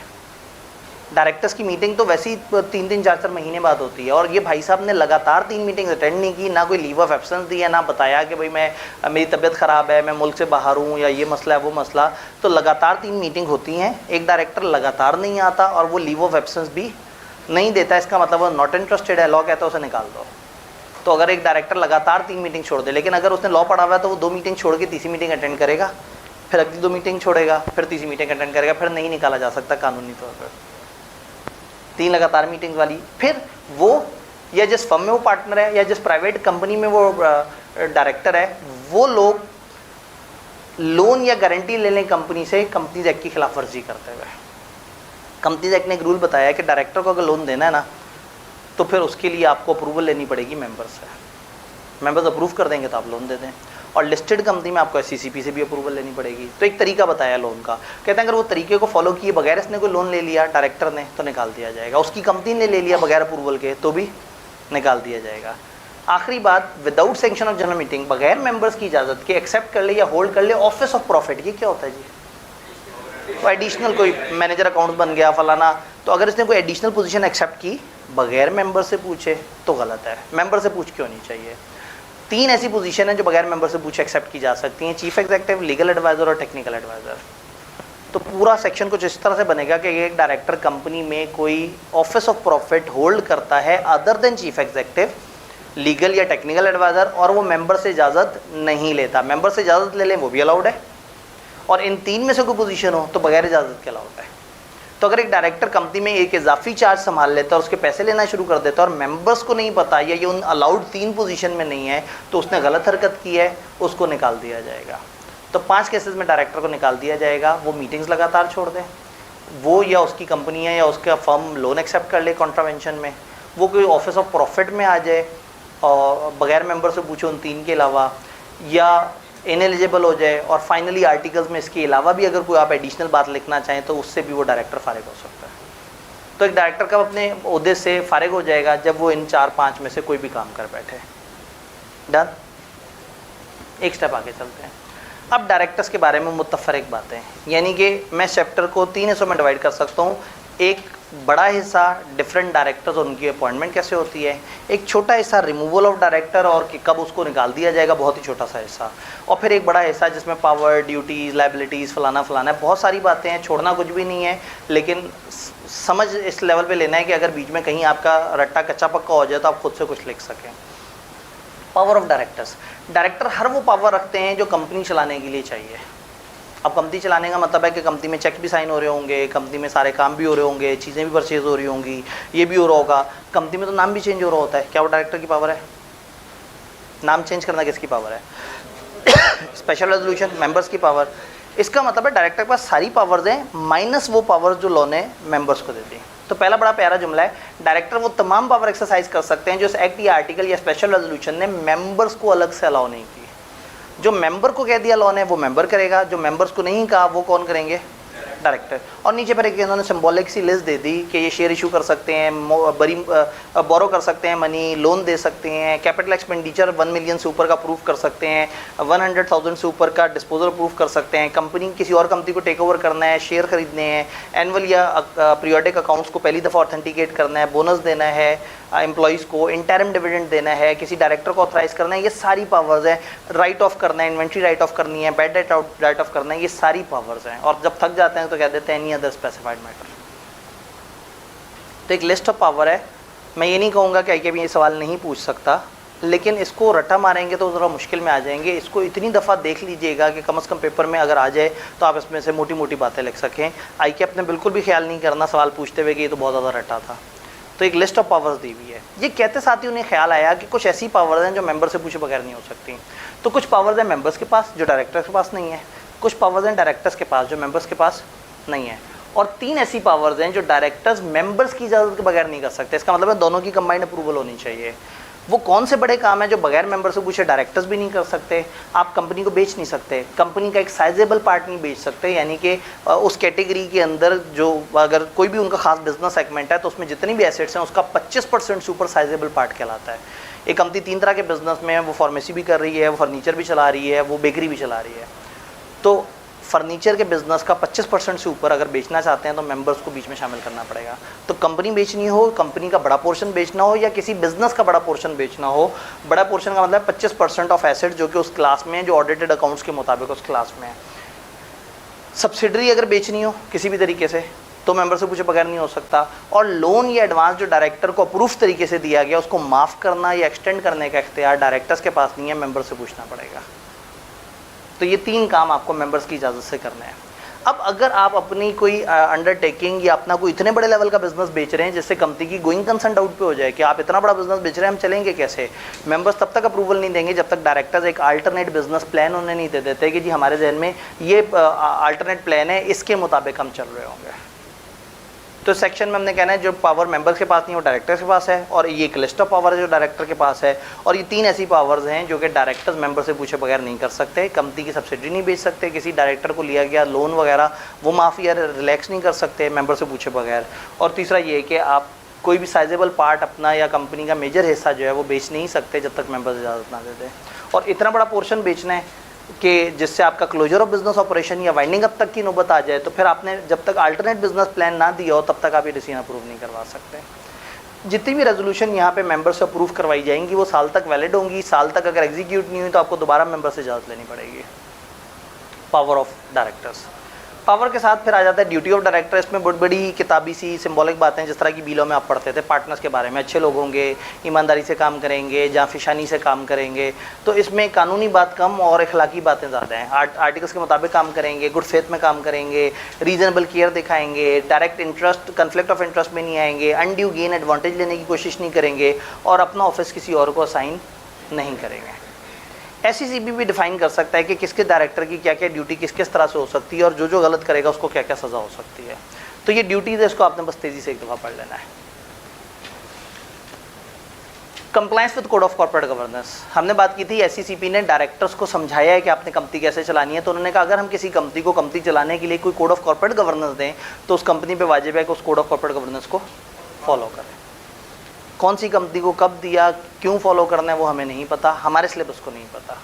डायरेक्टर्स की मीटिंग तो वैसे ही 3-3, 4-4 महीने बाद होती है, और ये भाई साहब ने लगातार 3 मीटिंग्स अटेंड नहीं की, ना कोई लीव ऑफ एब्सेंस दी है, ना बताया कि भाई मेरी तबीयत ख़राब है, मैं मुल्क से बाहर हूँ, या ये मसला है वो मसला। तो लगातार 3 मीटिंग होती हैं, एक डायरेक्टर लगातार नहीं आता और वो लीव ऑफ एब्सेंस भी नहीं देता, इसका मतलब वो नॉट इंटरेस्टेड है, लॉ कहता है उसे निकाल दो। तो अगर एक डायरेक्टर लगातार 3 मीटिंग छोड़ दे, लेकिन अगर उसने लॉ पढ़ा हुआ है तो वो 2 मीटिंग छोड़ के तीसरी मीटिंग अटेंड करेगा, फिर अगली 2 मीटिंग छोड़ेगा, फिर तीसरी मीटिंग अटेंड करेगा, फिर नहीं निकाला जा सकता कानूनी तौर पर। 3 लगातार मीटिंग्स वाली, फिर वो या जिस फर्म में वो पार्टनर है या जिस प्राइवेट कंपनी में वो डायरेक्टर है, वो लोग लोन या गारंटी ले लें कंपनी से कंपनीज एक्ट की खिलाफ वर्जी करते हुए। कंपनीज एक्ट ने एक रूल बताया है कि डायरेक्टर को अगर लोन देना है ना तो फिर उसके लिए आपको अप्रूवल लेनी पड़ेगी मेंबर्स से। मेंबर्स अप्रूव कर देंगे तो आप लोन दे दें, और लिस्टेड कंपनी में आपको SCCP से भी अप्रूवल लेनी पड़ेगी। तो एक तरीका बताया लोन का, कहते हैं अगर वो तरीके को फॉलो किए बगैर इसने कोई लोन ले लिया डायरेक्टर ने तो निकाल दिया जाएगा, उसकी कंपनी ने ले लिया बगैर अप्रूवल के तो भी निकाल दिया जाएगा। आखिरी बात, without sanction of general meeting, बगैर मेंबर्स की इजाज़त के एक्सेप्ट कर ले या होल्ड कर ले ऑफिस ऑफ प्रॉफिट। ये क्या होता है जी? तो एडिशनल कोई मैनेजर अकाउंट बन गया फलाना, तो अगर इसने कोई एडिशनल पोजीशन एक्सेप्ट की बगैर मेंबर से पूछे तो गलत है। मेंबर से पूछ क्यों नहीं चाहिए? 3 ऐसी पोजीशन है जो बगैर मेंबर से पूछे एक्सेप्ट की जा सकती हैं, चीफ एग्जीक्यूटिव, लीगल एडवाइजर और टेक्निकल एडवाइजर। तो पूरा सेक्शन कुछ इस तरह से बनेगा कि एक डायरेक्टर कंपनी में कोई ऑफिस ऑफ प्रॉफिट होल्ड करता है other than chief executive, legal या टेक्निकल एडवाइजर, और वो मेंबर से इजाज़त नहीं लेता। मेंबर से इजाज़त ले लें वो भी अलाउड है, और इन 3 में से कोई पोजीशन हो तो बगैर इजाज़त के अलाउड है। तो अगर एक डायरेक्टर कंपनी में एक इजाफी चार्ज संभाल लेता है और उसके पैसे लेना शुरू कर देता है और मेंबर्स को नहीं पता या ये उन अलाउड 3 पोजीशन में नहीं है तो उसने गलत हरकत की है, उसको निकाल दिया जाएगा। तो 5 केसेस में डायरेक्टर को निकाल दिया जाएगा। वो मीटिंग्स लगातार छोड़ दें, वो या उसकी कंपनी है या उसका फर्म लोन एक्सेप्ट कर ले कॉन्ट्रावेंशन में, वो कोई ऑफिस ऑफ प्रॉफिट में आ जाए और बगैर मेंबर से पूछे उन 3 के अलावा, या इनएलिजिबल हो जाए, और फाइनली आर्टिकल्स में इसके अलावा भी अगर कोई आप एडिशनल बात लिखना चाहें तो उससे भी वो डायरेक्टर फारिग हो सकता है। तो एक डायरेक्टर कब अपने ओहदे से फारिग हो जाएगा? जब वो इन 4-5 में से कोई भी काम कर बैठे। डन। एक स्टेप आगे चलते हैं। अब डायरेक्टर्स के बारे में मुत्तफरिक बातें, यानी कि मैं चैप्टर को 3 हिस्सों में डिवाइड कर सकता हूँ। एक बड़ा हिस्सा डिफरेंट डायरेक्टर्स और उनकी अपॉइंटमेंट कैसे होती है, एक छोटा हिस्सा रिमूवल ऑफ डायरेक्टर और कि कब उसको निकाल दिया जाएगा, बहुत ही छोटा सा हिस्सा, और फिर एक बड़ा हिस्सा जिसमें पावर, ड्यूटीज़, लायबिलिटीज़, फलाना फलाना, बहुत सारी बातें हैं, छोड़ना कुछ भी नहीं है, लेकिन समझ इस लेवल पे लेना है कि अगर बीच में कहीं आपका रट्टा कच्चा पक्का हो जाए तो आप खुद से कुछ लिख सकें। पावर ऑफ डायरेक्टर्स, डायरेक्टर हर वो पावर रखते हैं जो कंपनी चलाने के लिए चाहिए। अब कंपनी चलाने का मतलब है कि कंपनी में चेक भी साइन हो रहे होंगे, कंपनी में सारे काम भी हो रहे होंगे, चीज़ें भी परचेज हो रही होंगी, ये भी हो रहा होगा, कंपनी में तो नाम भी चेंज हो रहा होता है। क्या वो डायरेक्टर की पावर है? नाम चेंज करना किसकी पावर है? स्पेशल रेजोल्यूशन मेंबर्स की पावर। इसका मतलब है डायरेक्टर के पास सारी पावर्स हैं माइनस वो पावर्स जो लॉ ने मेंबर्स को दे दी। तो पहला बड़ा प्यारा जुमला है, डायरेक्टर वो तमाम पावर एक्सरसाइज कर सकते हैं जो इस एक्ट या आर्टिकल या स्पेशल रेजोल्यूशन ने मेंबर्स को अलग से अलाउ नहीं की। जो मेंबर को कह दिया लॉ ने वो मेंबर करेगा, जो मेंबर्स को नहीं कहा वो कौन करेंगे? डायरेक्टर। और नीचे पर एक इन्होंने सिंबॉलिक सी लिस्ट दे दी कि ये शेयर इशू कर सकते हैं, बोरो कर सकते हैं मनी, लोन दे सकते हैं, कैपिटल एक्सपेंडिचर 1 मिलियन से ऊपर का अप्रूव कर सकते हैं, 100,000 से ऊपर का डिस्पोजल अप्रूव कर सकते हैं, कंपनी किसी और कंपनी को टेक ओवर करना है, शेयर खरीदने हैं, एनुअल या पीरियोडिक अकाउंट्स को पहली दफ़ा ऑथेंटिकेट करना है, बोनस देना है एम्प्लॉइज़ को, इंटरिम डिविडेंड देना है, किसी डायरेक्टर को ऑथराइज़ करना है, ये सारी पावर्स हैं। राइट ऑफ करना है, इन्वेंट्री राइट ऑफ करनी है, बैड राइट ऑफ करना है, ये सारी पावर्स हैं। और जब थक जाते हैं तो कह देते हैं एनी अदर स्पेसिफाइड मैटर। तो एक लिस्ट ऑफ पावर है। मैं ये नहीं कहूँगा कि IKB ये सवाल नहीं पूछ सकता, लेकिन इसको रट्टा मारेंगे तो ज़रा मुश्किल में आ जाएंगे। इसको इतनी दफ़ा देख लीजिएगा कि कम से कम पेपर में अगर आ जाए तो आप इसमें से मोटी मोटी बातें लिख सकें। IKB ने बिल्कुल भी ख्याल नहीं करना सवाल पूछते हुए कि ये तो बहुत ज़्यादा रट्टा था। तो एक लिस्ट ऑफ पावर्स दी हुई है। ये कहते साथ ही उन्हें ख्याल आया कि कुछ ऐसी पावर्स हैं जो मेंबर से पूछे बगैर नहीं हो सकती। तो कुछ पावर्स हैं मेंबर्स के पास जो डायरेक्टर्स के पास नहीं है, कुछ पावर्स हैं डायरेक्टर्स के पास जो मेंबर्स के पास नहीं है, और 3 ऐसी पावर्स हैं जो डायरेक्टर्स मेंबर्स की इजाज़त के बगैर नहीं कर सकते। इसका मतलब है दोनों की कंबाइंड अप्रूवल होनी चाहिए। वो कौन से बड़े काम है जो बगैर मेंबर से पूछे डायरेक्टर्स भी नहीं कर सकते। आप कंपनी को बेच नहीं सकते, कंपनी का एक साइजेबल पार्ट नहीं बेच सकते, यानी कि उस कैटेगरी के अंदर जो अगर कोई भी उनका खास बिजनेस सेगमेंट है तो उसमें जितनी भी एसेट्स हैं उसका 25% से ऊपर साइजेबल पार्ट कहलाता है। एक कंपनी 3 तरह के बिजनेस में है, वो फार्मेसी भी कर रही है, वो फर्नीचर भी चला रही है, वो बेकरी भी चला रही है। तो फर्नीचर के बिजनेस का 25% से ऊपर अगर बेचना चाहते हैं तो मेंबर्स को बीच में शामिल करना पड़ेगा। तो कंपनी बेचनी हो, कंपनी का बड़ा पोर्शन बेचना हो या किसी बिजनेस का बड़ा पोर्शन बेचना हो, बड़ा पोर्शन का मतलब 25% ऑफ एसेट जो कि उस क्लास में है, जो ऑडिटेड अकाउंट्स के मुताबिक उस क्लास में है। सब्सिडरी अगर बेचनी हो किसी भी तरीके से तो मेंबर से पूछे बगैर नहीं हो सकता। और लोन या एडवांस जो डायरेक्टर को अप्रूव तरीके से दिया गया उसको माफ़ करना या एक्सटेंड करने का इख्तियार डायरेक्टर्स के पास नहीं है, मेंबर से पूछना पड़ेगा। तो ये 3 काम आपको मेंबर्स की इजाज़त से करने हैं। अब अगर आप अपनी कोई अंडरटेकिंग या अपना कोई इतने बड़े लेवल का बिजनेस बेच रहे हैं जिससे कंपनी की गोइंग कंसर्न डाउट पे हो जाए कि आप इतना बड़ा बिजनेस बेच रहे हैं, हम चलेंगे कैसे, मेंबर्स तब तक अप्रूवल नहीं देंगे जब तक डायरेक्टर्स एक अल्टरनेट बिजनेस प्लान उन्हें नहीं दे देते कि जी हमारे जहन में ये अल्टरनेट प्लान है, इसके मुताबिक हम चल रहे होंगे। तो सेक्शन में हमने कहना है जो पावर मेंबर्स के पास नहीं वो डायरेक्टर्स के पास है, और ये एक लिस्ट ऑफ पावर है जो डायरेक्टर के पास है। और ये 3 ऐसी पावर्स हैं जो कि डायरेक्टर्स मेंबर से पूछे बगैर नहीं कर सकते। कंपनी की सब्सिडी नहीं बेच सकते, किसी डायरेक्टर को लिया गया लोन वगैरह वो माफ़ या रिलैक्स नहीं कर सकते मेंबर से पूछे बगैर। और तीसरा ये कि आप कोई भी साइजेबल पार्ट अपना या कंपनी का मेजर हिस्सा जो है वो बेच नहीं सकते जब तक मेंबर्स इजाज़त ना दे दें। और इतना बड़ा पोर्शन बेचना है कि जिससे आपका क्लोजर ऑफ बिजनेस ऑपरेशन या वाइंडिंग अप तक की नौबत आ जाए, तो फिर आपने जब तक अल्टरनेट बिजनेस प्लान ना दिया हो तब तक आप ये डिसीजन अप्रूव नहीं करवा सकते। जितनी भी रेजोल्यूशन यहाँ पे मेंबर से अप्रूव करवाई जाएंगी वो साल तक वैलिड होंगी। साल तक अगर एग्जीक्यूट नहीं हुई तो आपको दोबारा मेंबर से इजाज़त लेनी पड़ेगी। पावर ऑफ डायरेक्टर्स, पावर के साथ फिर आ जाता है ड्यूटी ऑफ डायरेक्टर। इसमें बहुत बड़ी किताबी सी सिंबॉलिक बातें जिस तरह की बिलों में आप पढ़ते थे पार्टनर्स के बारे में, अच्छे लोग होंगे, ईमानदारी से काम करेंगे, जाफिशानी से काम करेंगे। तो इसमें कानूनी बात कम और अखलाकी बातें ज़्यादा हैं। आर्टिकल्स के मुताबिक काम करेंगे, गुड फेथ में काम करेंगे, रीजनेबल केयर दिखाएंगे, direct interest conflict of interest में नहीं आएंगे, अनड्यू गेन एडवांटेज लेने की कोशिश नहीं करेंगे और अपना ऑफिस किसी और को असाइन नहीं करेंगे। SECB भी डिफाइन कर सकता है कि किसके डायरेक्टर की क्या क्या ड्यूटी किस किस तरह से हो सकती है और जो गलत करेगा उसको क्या क्या सज़ा हो सकती है। तो ये ड्यूटीज है, इसको आपने बस तेज़ी से एक दफ़ा पढ़ लेना है। Compliance with code of corporate governance, हमने बात की थी SECB ने डायरेक्टर्स को समझाया है कि आपने कंपनी कैसे चलानी है। तो उन्होंने कहा अगर हम किसी कंपनी को कंपनी चलाने के लिए कोई कोड ऑफ कॉर्पोरेट गवर्नेंस दें तो उस कंपनी पर वाजिब है कि उस कोड ऑफ कॉर्पोरेट गवर्नेंस को फॉलो करें। कौन सी कंपनी को कब दिया, क्यों फॉलो करना है वो हमें नहीं पता, हमारे सिलेबस को नहीं पता।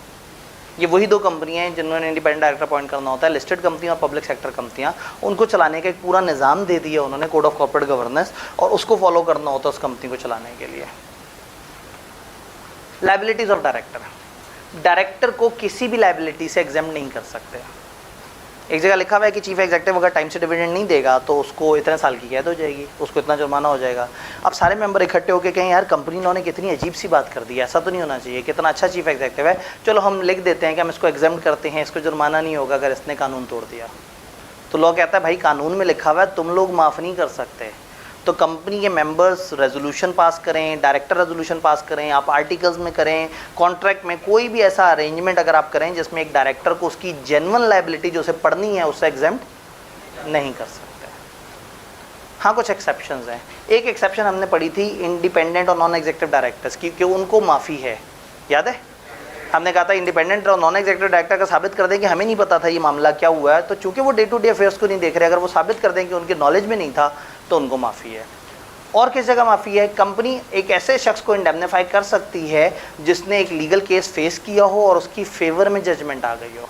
ये वही 2 कंपनियां हैं जिन्होंने इंडिपेंडेंट डायरेक्टर अपॉइंट करना होता है, लिस्टेड कंपनियां और पब्लिक सेक्टर कंपनियां। उनको चलाने का एक पूरा निज़ाम दे दिया उन्होंने कोड ऑफ कॉर्पोरेट गवर्नेंस, और उसको फॉलो करना होता है उस कंपनी को चलाने के लिए। लायबिलिटीज ऑफ डायरेक्टर, डायरेक्टर को किसी भी लायबिलिटी से एग्जेम्प्ट नहीं कर सकते। एक जगह लिखा हुआ है कि चीफ एग्जीक्यूटिव अगर टाइम से डिविडेंड नहीं देगा तो उसको इतने साल की कैद हो जाएगी, उसको इतना जुर्माना हो जाएगा। अब सारे मेंबर इकट्ठे होकर कहें यार कंपनी ने कितनी अजीब सी बात कर दी है, ऐसा तो नहीं होना चाहिए, कितना अच्छा चीफ एग्जीक्यूटिव है, चलो हम लिख देते हैं कि हम इसको एग्जेम्प्ट करते हैं, इसको जुर्माना नहीं होगा अगर इसने कानून तोड़ दिया। तो लोग कहता है भाई कानून में लिखा हुआ है, तुम लोग माफ़ नहीं कर सकते। तो कंपनी के मेंबर्स रेजोल्यूशन पास करें, डायरेक्टर रेजोल्यूशन पास करें, आप आर्टिकल्स में करें, कॉन्ट्रैक्ट में कोई भी ऐसा अरेंजमेंट अगर आप करें जिसमें एक डायरेक्टर को उसकी जेन्युइन लायबिलिटी जो उसे पढ़नी है उससे एग्जेम्प्ट नहीं कर सकते। हाँ, कुछ एक्सेप्शंस हैं। एक एक्सेप्शन हमने पढ़ी थी इंडिपेंडेंट और नॉन एग्जीक्यूटिव डायरेक्टर्स की, कि उनको माफ़ी है, याद है? हमने कहा था इंडिपेंडेंट और नॉन एग्जीक्यूटिव डायरेक्टर का साबित कर दें कि हमें नहीं पता था ये मामला क्या हुआ है, तो चूंकि वो डे टू डे अफेयर्स को नहीं देख रहे, अगर वो साबित कर दें कि उनके नॉलेज में नहीं था तो उनको माफ़ी है। और किस जगह माफ़ी है? कंपनी एक ऐसे शख्स को इंडेमनीफाई कर सकती है जिसने एक लीगल केस फेस किया हो और उसकी फेवर में जजमेंट आ गई हो।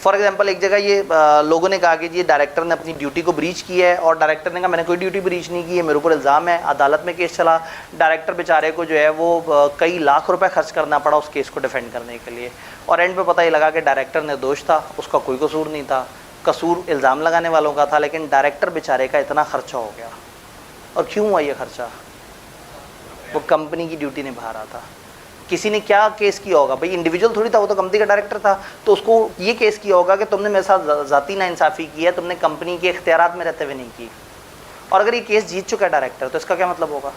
फॉर एग्जांपल एक जगह ये लोगों ने कहा कि ये डायरेक्टर ने अपनी ड्यूटी को ब्रीच किया है, और डायरेक्टर ने कहा मैंने कोई ड्यूटी ब्रीच नहीं की है, मेरे ऊपर इल्ज़ाम है। अदालत में केस चला, डायरेक्टर बेचारे को जो है वो कई लाख रुपए खर्च करना पड़ा उस केस को डिफेंड करने के लिए, और एंड पे पता ही लगा कि डायरेक्टर निर्दोष था, उसका कोई कसूर नहीं था, कसूर इल्ज़ाम लगाने वालों का था, लेकिन डायरेक्टर बेचारे का इतना खर्चा हो गया। और क्यों हुआ ये खर्चा? वो कंपनी की ड्यूटी निभा रहा था। किसी ने क्या केस किया होगा? भाई इंडिविजुअल थोड़ी था, वो तो कंपनी का डायरेक्टर था, तो उसको ये केस किया होगा कि तुमने मेरे साथ ज़ाती नाइंसाफ़ी की है, तुमने कंपनी के इख्तियारात में रहते हुए नहीं की। और अगर ये केस जीत चुका है डायरेक्टर, तो इसका क्या मतलब होगा?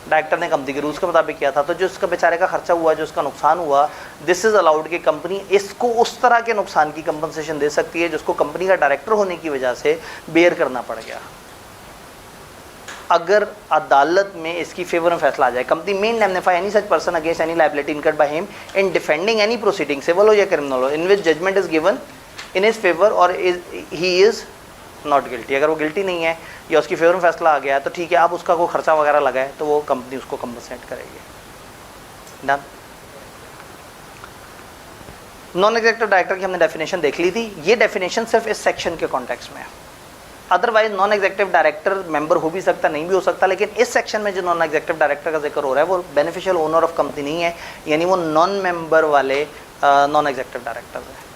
डायरेक्टर ने कंपनी के रूल्स के मुताबिक किया था, तो जो इसका बेचारे का खर्चा हुआ, जो इसका नुकसान हुआ, दिस इज़ अलाउड कि कंपनी इसको उस तरह के नुकसान की कंपनसेशन दे सकती है जिसको कंपनी का डायरेक्टर होने की वजह से बेयर करना पड़ गया। अगर अदालत में इसकी फेवर में फैसला आ जाए, कंपनी में indemnify any such person against any liability incurred by him in defending any proceeding, civil हो या क्रिमिनल हो, in which judgment is given in his favour और ही इज नॉट गिल्टी। अगर वो गिल्टी नहीं है या उसकी फेवर में फैसला आ गया है तो ठीक है, अब उसका कोई खर्चा वगैरह लगा है तो वो कंपनी उसको कंपनसेट करेगी। डन। नॉन एग्जीक्यूटिव डायरेक्टर की हमने डेफिनेशन देख ली थी। ये डेफिनेशन सिर्फ इस सेक्शन के कॉन्टेक्स्ट में है, otherwise non executive director member हो भी सकता, नहीं भी हो सकता, लेकिन इस सेक्शन में जो नॉन एग्जीक्यूटिव डायरेक्टर का जिक्र हो रहा है वो बेनिफिशियल ओनर ऑफ कंपनी नहीं है, यानी वो नॉन मेंबर वाले नॉन एग्जीक्यूटिव डायरेक्टर्स हैं।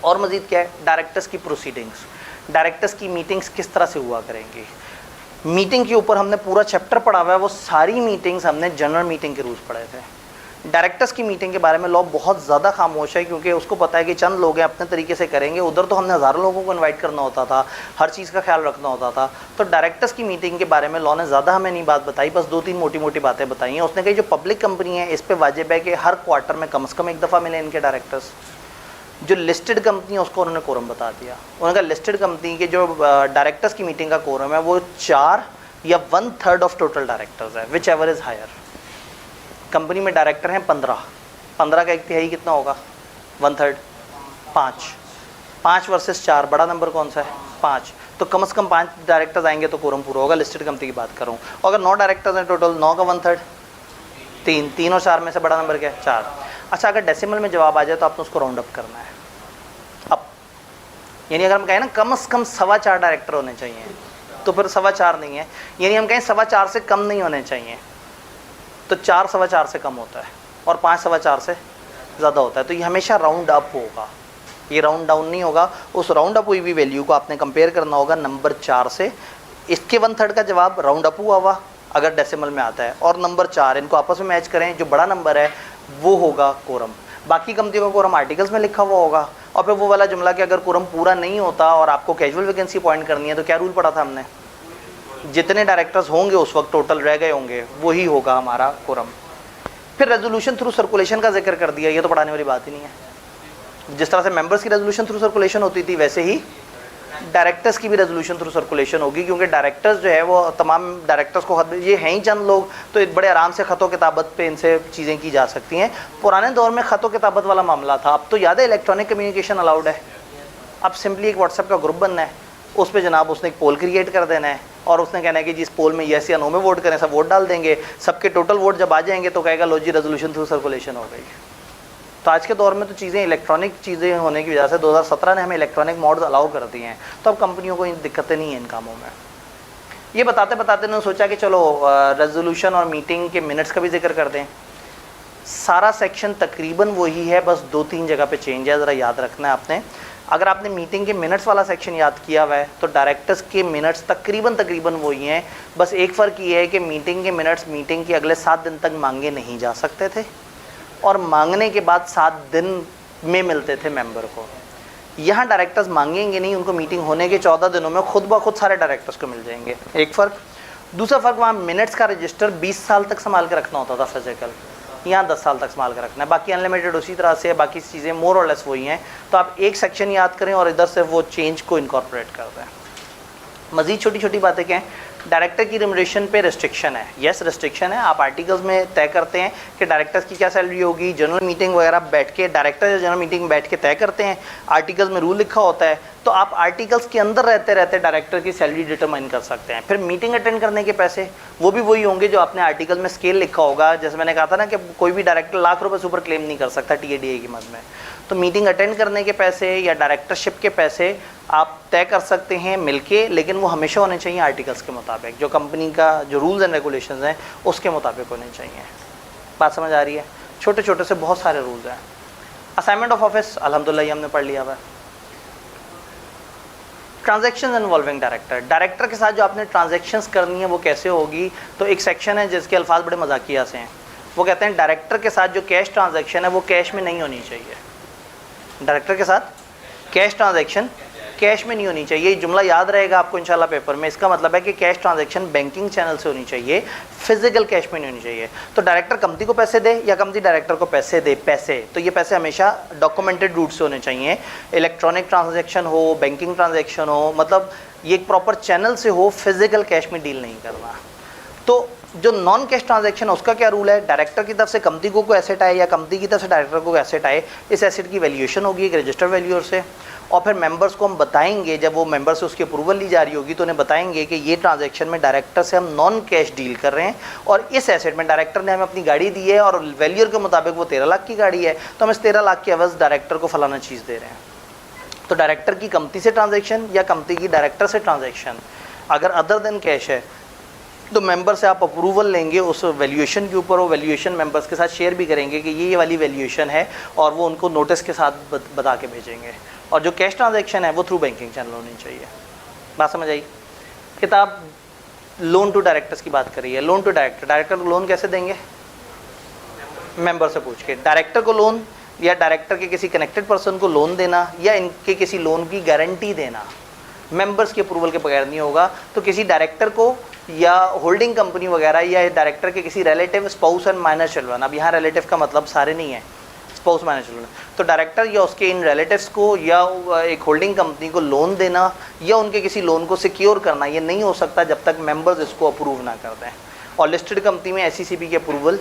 और मजीद क्या है, डायरेक्टर्स की प्रोसीडिंग्स, डायरेक्टर्स की मीटिंग्स किस तरह से हुआ करेंगी। मीटिंग के ऊपर हमने पूरा चैप्टर पढ़ा हुआ है, वो सारी मीटिंग्स हमने जनरल मीटिंग के रूल्स पढ़े थे। डायरेक्टर्स की मीटिंग के बारे में लॉ बहुत ज़्यादा खामोश है, क्योंकि उसको पता है कि चंद लोग हैं अपने तरीके से करेंगे, उधर तो हमने हज़ारों लोगों को इनवाइट करना होता था, हर चीज़ का ख्याल रखना होता था। तो डायरेक्टर्स की मीटिंग के बारे में लॉ ने ज़्यादा हमें नहीं बात बताई, बस 2-3 मोटी मोटी बातें बताई हैं। उसने कही जो पब्लिक कंपनी है इस पर वाजिब है कि हर क्वार्टर में कम से कम एक दफ़ा मिले इनके डायरेक्टर्स। जो लिस्टेड कंपनी है उसको उन्होंने कोरम बता दिया। उन्होंने कहा लिस्टेड कंपनी के जो डायरेक्टर्स की मीटिंग का कोरम है वो 4 या 1/3 ऑफ टोटल डायरेक्टर्स है, which ever is higher. Company में डायरेक्टर हैं 15 का 1/3 कितना होगा, 1/3, 5 वर्सेस 4, बड़ा नंबर कौन सा है, 5। तो कम से कम 5 डायरेक्टर्स आएंगे तो कोरम पूरा होगा। लिस्टेड कंपनी की बात करूँ, अगर 9 डायरेक्टर्स हैं टोटल, 9 का 1/3, 3 और 4 में से बड़ा नंबर क्या है, 4। अच्छा, अगर डेसिमल में जवाब आ जाए तो आपने उसको राउंड अप करना है। अब यानी अगर हम कहें ना कम से कम 4.25 डायरेक्टर होने चाहिए, तो फिर 4.25 नहीं है, यानी हम कहें 4.25 से कम नहीं होने चाहिए, तो 4 4.25 से कम होता है और 5 4.25 से ज़्यादा होता है। तो ये हमेशा राउंड अप होगा, ये राउंड डाउन नहीं होगा। उस राउंड अप हुई हुई वैल्यू को आपने कंपेयर करना होगा नंबर 4 से। इसके 1/3 का जवाब राउंड अप हुआ अगर डेसिमल में आता है, और नंबर 4 इनको आपस में मैच करें, जो बड़ा नंबर है वो होगा कोरम। बाकी कंपनियों का कोरम आर्टिकल्स में लिखा हुआ होगा। और फिर वो वाला जुमला कि अगर कोरम पूरा नहीं होता और आपको कैजुअल वैकेंसी पॉइंट करनी है तो क्या रूल पढ़ा था हमने, जितने डायरेक्टर्स होंगे उस वक्त टोटल रह गए होंगे वही होगा हमारा कोरम। फिर रेजोल्यूशन थ्रू सर्कुलेशन का जिक्र कर दिया, ये तो पढ़ाने वाली बात ही नहीं है। जिस तरह से मेंबर्स की रेजोल्यूशन थ्रू सर्कुलेशन होती थी वैसे ही डायरेक्टर्स की भी रेजोल्यूशन थ्रू सर्कुलेशन होगी, क्योंकि डायरेक्टर्स जो है वो तमाम डायरेक्टर्स को ये हैं ही चंद लोग, तो बड़े आराम से ख़तों किताबत पे इनसे चीज़ें की जा सकती हैं। पुराने दौर में ख़तों किताबत वाला मामला था, अब तो याद है इलेक्ट्रॉनिक कम्युनिकेशन अलाउड है। अब सिंपली एक व्हाट्सएप का ग्रुप बनना है, उस पर जनाब उसने एक पोल क्रिएट कर देना है और उसने कहना है कि जिस पोल में येस या नो में वोट करें, सब वोट डाल देंगे, सबके टोटल वोट जब आ जाएंगे तो कहेगा लो जी रेजोल्यूशन थ्रू सर्कुलेशन हो गई। तो आज के दौर में तो चीज़ें इलेक्ट्रॉनिक चीज़ें होने की वजह से 2017 ने हमें इलेक्ट्रॉनिक मोड्स अलाउ कर दिए हैं, तो अब कंपनियों को इन दिक्कतें नहीं हैं इन कामों में। ये बताते बताते उन्होंने सोचा कि चलो रेजोल्यूशन और मीटिंग के मिनट्स का भी जिक्र कर दें। सारा सेक्शन तकरीबन वही है, बस 2-3 जगह पे चेंज है, ज़रा याद रखना है आपने। अगर आपने मीटिंग के मिनट्स वाला सेक्शन याद किया हुआ है तो डायरेक्टर्स के मिनट्स तकरीबन वही हैं, बस एक फ़र्क ये है कि मीटिंग के मिनट्स मीटिंग के अगले 7 दिन तक मांगे नहीं जा सकते थे और मांगने के बाद 7 दिन में मिलते थे मेंबर को। यहाँ डायरेक्टर्स मांगेंगे नहीं, उनको मीटिंग होने के 14 दिनों में खुद ब खुद सारे डायरेक्टर्स को मिल जाएंगे, एक फ़र्क। दूसरा फ़र्क, वहाँ मिनट्स का रजिस्टर 20 साल तक संभाल के रखना होता था फिजिकल, यहाँ 10 साल तक संभाल के रखना है। बाकी अनलिमिटेड उसी तरह से है, बाकी चीज़ें मोर और लेस वही हैं। तो आप एक सेक्शन याद करें और इधर से वो चेंज को इनकॉर्पोरेट कर दें। मज़ीद छोटी छोटी बातें क्या हैं, डायरेक्टर की रिम्यूनरेशन पे रिस्ट्रिक्शन है, यस रिस्ट्रिक्शन है। आप आर्टिकल्स में तय करते हैं कि डायरेक्टर्स की क्या सैलरी होगी, जनरल मीटिंग वगैरह बैठ के डायरेक्टर या जनरल मीटिंग बैठ के तय करते हैं, आर्टिकल्स में रूल लिखा होता है, तो आप आर्टिकल्स के अंदर रहते रहते डायरेक्टर की सैलरी डिटरमाइन कर सकते हैं। फिर मीटिंग अटेंड करने के पैसे वो भी वही होंगे जो आपने आर्टिकल में स्केल लिखा होगा। जैसे मैंने कहा था ना कि कोई भी डायरेक्टर लाख रुपये से ऊपर क्लेम नहीं कर सकता TADA की मद में, तो मीटिंग अटेंड करने के पैसे या डायरेक्टरशिप के पैसे आप तय कर सकते हैं मिलके, लेकिन वो हमेशा होने चाहिए आर्टिकल्स के मुताबिक, जो कंपनी का जो रूल्स एंड रेगुलेशंस हैं उसके मुताबिक होने चाहिए। बात समझ आ रही है? छोटे छोटे से बहुत सारे रूल्स हैं। असाइनमेंट ऑफ ऑफिस अल्हम्दुलिल्लाह हमने पढ़ लिया हुआ है। ट्रांजैक्शंस इन्वॉल्विंग डायरेक्टर, डायरेक्टर के साथ जो आपने ट्रांजैक्शंस करनी है वो कैसे होगी, तो एक सेक्शन है जिसके अल्फाज बड़े मजाकिया से हैं। वो कहते हैं डायरेक्टर के साथ जो कैश ट्रांजैक्शन है वो कैश में नहीं होनी चाहिए। डायरेक्टर के साथ कैश ट्रांजैक्शन कैश में नहीं होनी चाहिए। ये जुमला याद रहेगा आपको इंशाल्लाह पेपर में। इसका मतलब है कि कैश ट्रांजैक्शन बैंकिंग चैनल से होनी चाहिए, फिजिकल कैश में नहीं होनी चाहिए। तो डायरेक्टर कंपनी को पैसे दे या कंपनी डायरेक्टर को पैसे दे, पैसे तो ये पैसे हमेशा डॉक्यूमेंटेड रूट से होने चाहिए। इलेक्ट्रॉनिक ट्रांजैक्शन हो, बैंकिंग ट्रांजैक्शन हो, मतलब ये एक प्रॉपर चैनल से हो, फिजिकल कैश में डील नहीं करना। तो जो नॉन कैश ट्रांजैक्शन है उसका क्या रूल है, डायरेक्टर की तरफ से कंपनी को कोई एसेट आए या कंपनी की तरफ से डायरेक्टर को एसेट आए, इस एसेट की वैल्यूएशन होगी एक रजिस्टर्ड वैल्यूअर से, और फिर मेंबर्स को हम बताएंगे, जब वो मेंबर से उसकी अप्रूवल ली जा रही होगी तो उन्हें बताएंगे कि ये ट्रांजैक्शन में डायरेक्टर से हम नॉन कैश डील कर रहे हैं और इस एसेट में डायरेक्टर ने हमें अपनी गाड़ी दी है और वैल्यूअर के मुताबिक वो 13 लाख की गाड़ी है, तो हम इस 13 लाख की एवज डायरेक्टर को फलाना चीज़ दे रहे हैं। तो डायरेक्टर की कंपनी से ट्रांजैक्शन या कंपनी की डायरेक्टर से ट्रांजैक्शन अगर अदर देन कैश है तो मेंबर से आप अप्रूवल लेंगे उस वैल्यूएशन के ऊपर, वो वैल्यूएशन मेंबर्स के साथ शेयर भी करेंगे कि ये वाली वैल्यूएशन है और वो उनको नोटिस के साथ बता के भेजेंगे। और जो कैश ट्रांजैक्शन है वो थ्रू बैंकिंग चैनल होनी चाहिए। बात समझ आई? किताब लोन टू डायरेक्टर्स की बात कर रही है। लोन टू डायरेक्टर, डायरेक्टर को लोन कैसे देंगे? मेंबर से पूछ के। डायरेक्टर को लोन या डायरेक्टर के किसी कनेक्टेड पर्सन को लोन देना या इनके किसी लोन की गारंटी देना मेंबर्स के अप्रूवल के बगैर नहीं होगा। तो किसी डायरेक्टर को या होल्डिंग कंपनी वगैरह या डायरेक्टर के किसी relative, spouse and minor children, अब यहाँ रिलेटिव का मतलब सारे नहीं है, स्पाउस माइनर चिल्ड्रन, तो डायरेक्टर या उसके इन रिलेटिव्स को या एक होल्डिंग कंपनी को लोन देना या उनके किसी लोन को सिक्योर करना, ये नहीं हो सकता जब तक मेंबर्स इसको अप्रूव ना कर दें। और लिस्टेड कंपनी में SECB की अप्रूवल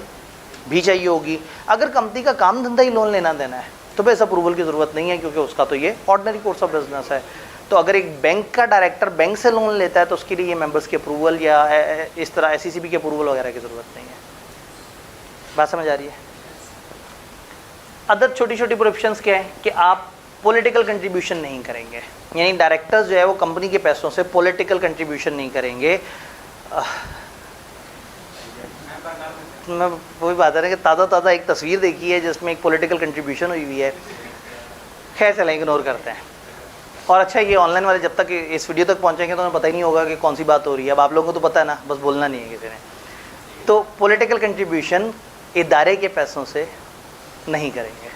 भी चाहिए होगी। अगर कंपनी का काम धंधा ही लोन लेना देना है तो बस अप्रूवल की ज़रूरत नहीं है, क्योंकि उसका तो ये ऑर्डिनरी कोर्स ऑफ बिजनेस है। तो अगर एक बैंक का डायरेक्टर बैंक से लोन लेता है तो उसके लिए ये मेंबर्स की अप्रूवल या इस तरह SECB की अप्रूवल वगैरह की ज़रूरत नहीं है। बात समझ आ रही है? अदर छोटी छोटी प्रोविजंस क्या है कि आप पॉलिटिकल कंट्रीब्यूशन नहीं करेंगे, यानी डायरेक्टर्स जो है वो कंपनी के पैसों से पॉलिटिकल कंट्रीब्यूशन नहीं करेंगे। मैं वही बात है कि ताज़ा एक तस्वीर देखी है जिसमें एक पॉलिटिकल कंट्रीब्यूशन हुई है। खैर चलें, इग्नोर करते हैं। और अच्छा, ये ऑनलाइन वाले जब तक इस वीडियो तक पहुंचेंगे तो उन्हें पता ही नहीं होगा कि कौन सी बात हो रही है। अब आप लोगों को तो पता है ना, बस बोलना नहीं है किसी ने। तो पॉलिटिकल कंट्रीब्यूशन इदारे के पैसों से नहीं करेंगे।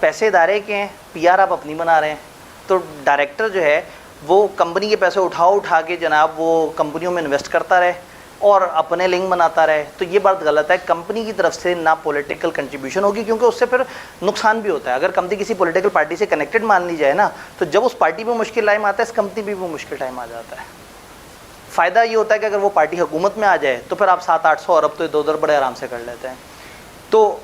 पैसे इदारे के हैं, PR आप अपनी बना रहे हैं, तो डायरेक्टर जो है वो कंपनी के पैसे उठा के जनाब वो कंपनियों में इन्वेस्ट करता रहे और अपने लिंक बनाता रहे, तो ये बात गलत है। कंपनी की तरफ से ना पॉलिटिकल कंट्रीब्यूशन होगी, क्योंकि उससे फिर नुकसान भी होता है। अगर कंपनी किसी पॉलिटिकल पार्टी से कनेक्टेड मान ली जाए ना, तो जब उस पार्टी में मुश्किल टाइम आता है, इस कंपनी भी वो मुश्किल टाइम आ जाता है। फ़ायदा ये होता है कि अगर वो पार्टी हुकूमत में आ जाए तो फिर आप 700-800 अरब तो इधर उधर बड़े आराम से कर लेते हैं। तो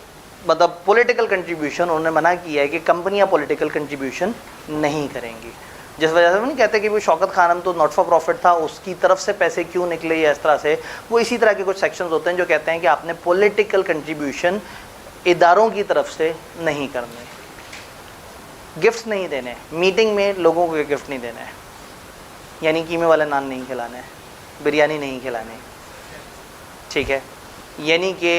मतलब पॉलिटिकल कंट्रीब्यूशन उन्होंने मना किया है कि कंपनियाँ पॉलिटिकल कंट्रीब्यूशन नहीं करेंगी। जिस वजह से वो नहीं कहते कि वो शौकत खानम तो नॉट फॉर प्रॉफिट था, उसकी तरफ से पैसे क्यों निकले या इस तरह से, वो इसी तरह के कुछ सेक्शंस होते हैं जो कहते हैं कि आपने पॉलिटिकल कंट्रीब्यूशन इदारों की तरफ से नहीं करने। गिफ्ट्स नहीं देने, मीटिंग में लोगों को गिफ्ट नहीं देने, यानी कीमे वाले नान नहीं खिलाने, बिरयानी नहीं खिलानी, ठीक है। यानी कि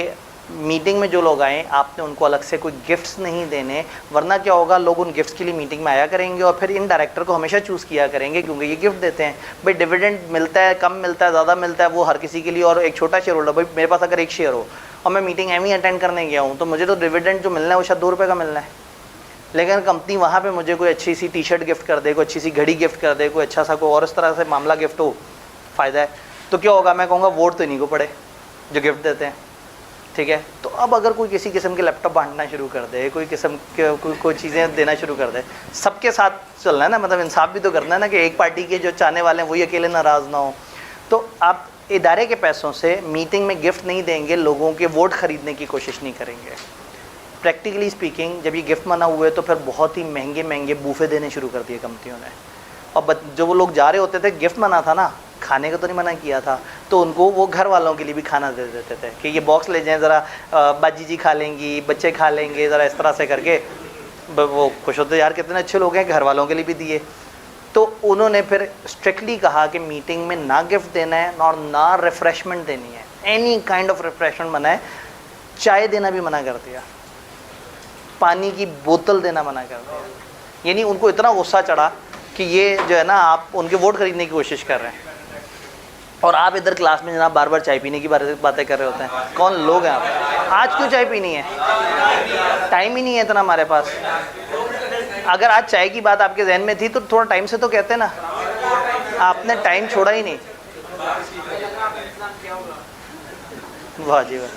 मीटिंग में जो लोग आए आपने उनको अलग से कोई गिफ्ट्स नहीं देने, वरना क्या होगा, लोग उन गिफ्ट्स के लिए मीटिंग में आया करेंगे और फिर इन डायरेक्टर को हमेशा चूज़ किया करेंगे क्योंकि ये गिफ्ट देते हैं। भाई डिविडेंड मिलता है, कम मिलता है, ज़्यादा मिलता है, वो हर किसी के लिए। और एक छोटा शेयर होल्डर, भाई मेरे पास अगर एक शेयर हो और मैं मीटिंग एम ही अटेंड करने गया हूँ तो मुझे तो डिविडेंड जो मिलना है वो शायद 2 रुपये का मिलना है, लेकिन कंपनी वहाँ पर मुझे कोई अच्छी सी टी-शर्ट गिफ्ट कर दे, कोई अच्छी सी घड़ी गिफ्ट कर दे, कोई अच्छा सा कोई और इस तरह से मामला गिफ्ट हो, फ़ायदा है। तो क्या होगा, मैं कहूँगा वोट तो इन्हीं को पड़े जो गिफ्ट देते हैं, ठीक है। तो अब अगर कोई किसी किस्म के लैपटॉप बांटना शुरू कर दे, कोई किस्म के कोई चीज़ें देना शुरू कर दे, सबके साथ चलना है ना, मतलब इंसाफ भी तो करना है ना कि एक पार्टी के जो चाहने वाले हैं वही अकेले नाराज़ ना हो। तो आप इदारे के पैसों से मीटिंग में गिफ्ट नहीं देंगे, लोगों के वोट ख़रीदने की कोशिश नहीं करेंगे। प्रैक्टिकली स्पीकिंग जब ये गिफ्ट मना हुए तो फिर बहुत ही महंगे महंगे बूफे देने शुरू कर दिए कंपनियों ने। और जो वो लोग जा रहे होते थे, गिफ्ट मना था ना, खाने का तो नहीं मना किया था, तो उनको वो घर वालों के लिए भी खाना दे देते थे कि ये बॉक्स ले जाएं, ज़रा बाजी जी खा लेंगी, बच्चे खा लेंगे, ज़रा इस तरह से करके वो खुश होते, यार कितने अच्छे लोग हैं, घर वालों के लिए भी दिए। तो उन्होंने फिर स्ट्रिक्टली कहा कि मीटिंग में ना गिफ्ट देना है और ना रिफ़्रेशमेंट देनी है, एनी काइंड ऑफ रिफ़्रेशमेंट मना है। चाय देना भी मना कर दिया, पानी की बोतल देना मना कर दिया। यानी उनको इतना गुस्सा चढ़ा कि ये जो है ना, आप उनके वोट खरीदने की कोशिश कर रहे हैं और आप इधर क्लास में जनाब बार बार चाय पीने की बातें कर रहे होते हैं। कौन लोग हैं आप? आज क्यों चाय पीनी है? टाइम ही नहीं है इतना हमारे पास। अगर आज चाय की बात आपके जहन में थी तो थोड़ा टाइम से तो कहते ना, आपने टाइम छोड़ा ही नहीं। वाह जी वाह।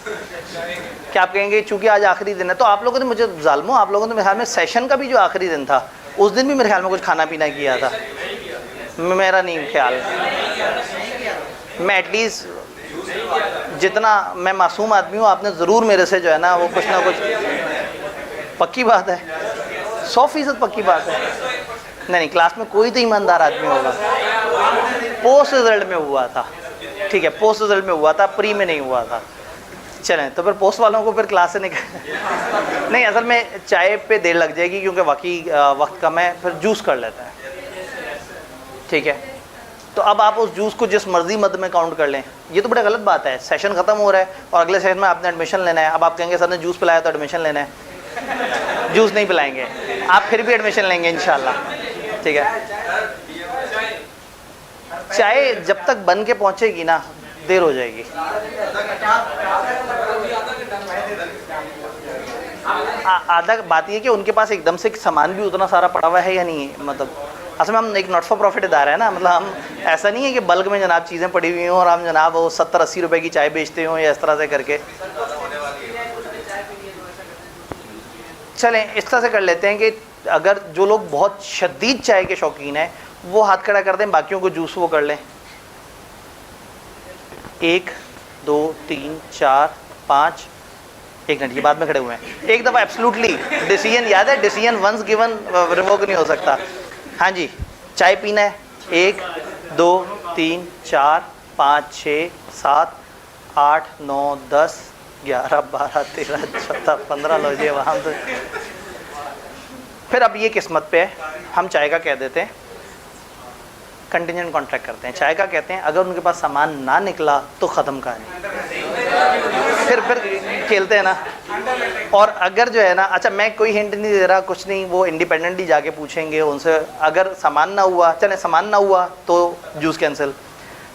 क्या आप कहेंगे चूंकि आज आखिरी दिन है तो आप लोगों ने, मुझे जालमो, आप लोगों ने मेरे ख्याल में सेशन का भी जो आखिरी दिन था उस दिन भी मेरे ख्याल में कुछ खाना पीना किया था। मेरा नहीं ख्याल, मैं एटलीस्ट जितना मैं मासूम आदमी हूँ, आपने ज़रूर मेरे से जो है ना वो कुछ ना कुछ, पक्की बात है, 100% पक्की बात है। नहीं, क्लास में कोई तो ईमानदार आदमी होगा। पोस्ट रिजल्ट में हुआ था, ठीक है, पोस्ट रिजल्ट में हुआ था, प्री में नहीं हुआ था। चलें, तो फिर पोस्ट वालों को फिर क्लास से निकल नहीं, असल में चाय पे देर लग जाएगी क्योंकि वाकई वक्त कम है, फिर जूस कर लेते हैं, ठीक है। तो अब आप उस जूस को जिस मर्जी मद में काउंट कर लें। ये तो बड़ी गलत बात है, सेशन ख़त्म हो रहा है और अगले सेशन में आपने एडमिशन लेना है। अब आप कहेंगे सर ने जूस पिलाया तो एडमिशन लेना है, जूस नहीं पिलाएंगे, आप फिर भी एडमिशन लेंगे इंशाल्लाह, ठीक है। चाय जब तक बन के पहुंचेगी ना, देर हो जाएगी। आधा बात ये कि उनके पास एकदम से सामान भी उतना सारा पड़ा हुआ है या नहीं है, मतलब असल में हम एक नॉट फॉर प्रॉफिट इदारा है ना, मतलब हम ऐसा नहीं है कि बल्क में जनाब चीज़ें पड़ी हुई हों और हम जनाब वो 70-80 रुपए की चाय बेचते हों या इस तरह से करके। चलें, इस तरह से कर लेते हैं कि अगर जो लोग बहुत शदीद चाय के शौकीन हैं वो हाथ खड़ा कर दें, बाकियों को जूस वो कर लें। 1 2 3 4 5, 1 मिनट, ये बाद में खड़े हुए हैं। एक दफ़ा एब्सोल्युटली डिसीजन याद है, डिसीजन वंस गिवन रिवोक नहीं हो सकता। हाँ जी, चाय पीना है। 1 2 3 4 5 6 7 8 9 10 11 12 13 14 15 लो जी वहाँ तो। फिर अब ये किस्मत पे है, हम चाय का कह देते हैं, कंटिजेंट कॉन्ट्रैक्ट करते हैं। चाय का कहते हैं अगर उनके पास सामान ना निकला तो ख़त्म कहानी, फिर खेलते हैं ना। और अगर जो है ना, अच्छा मैं कोई हिंट नहीं दे रहा, कुछ नहीं, वो इंडिपेंडेंटली जाके पूछेंगे उनसे। अगर सामान ना हुआ, चले सामान ना हुआ तो जूस कैंसिल,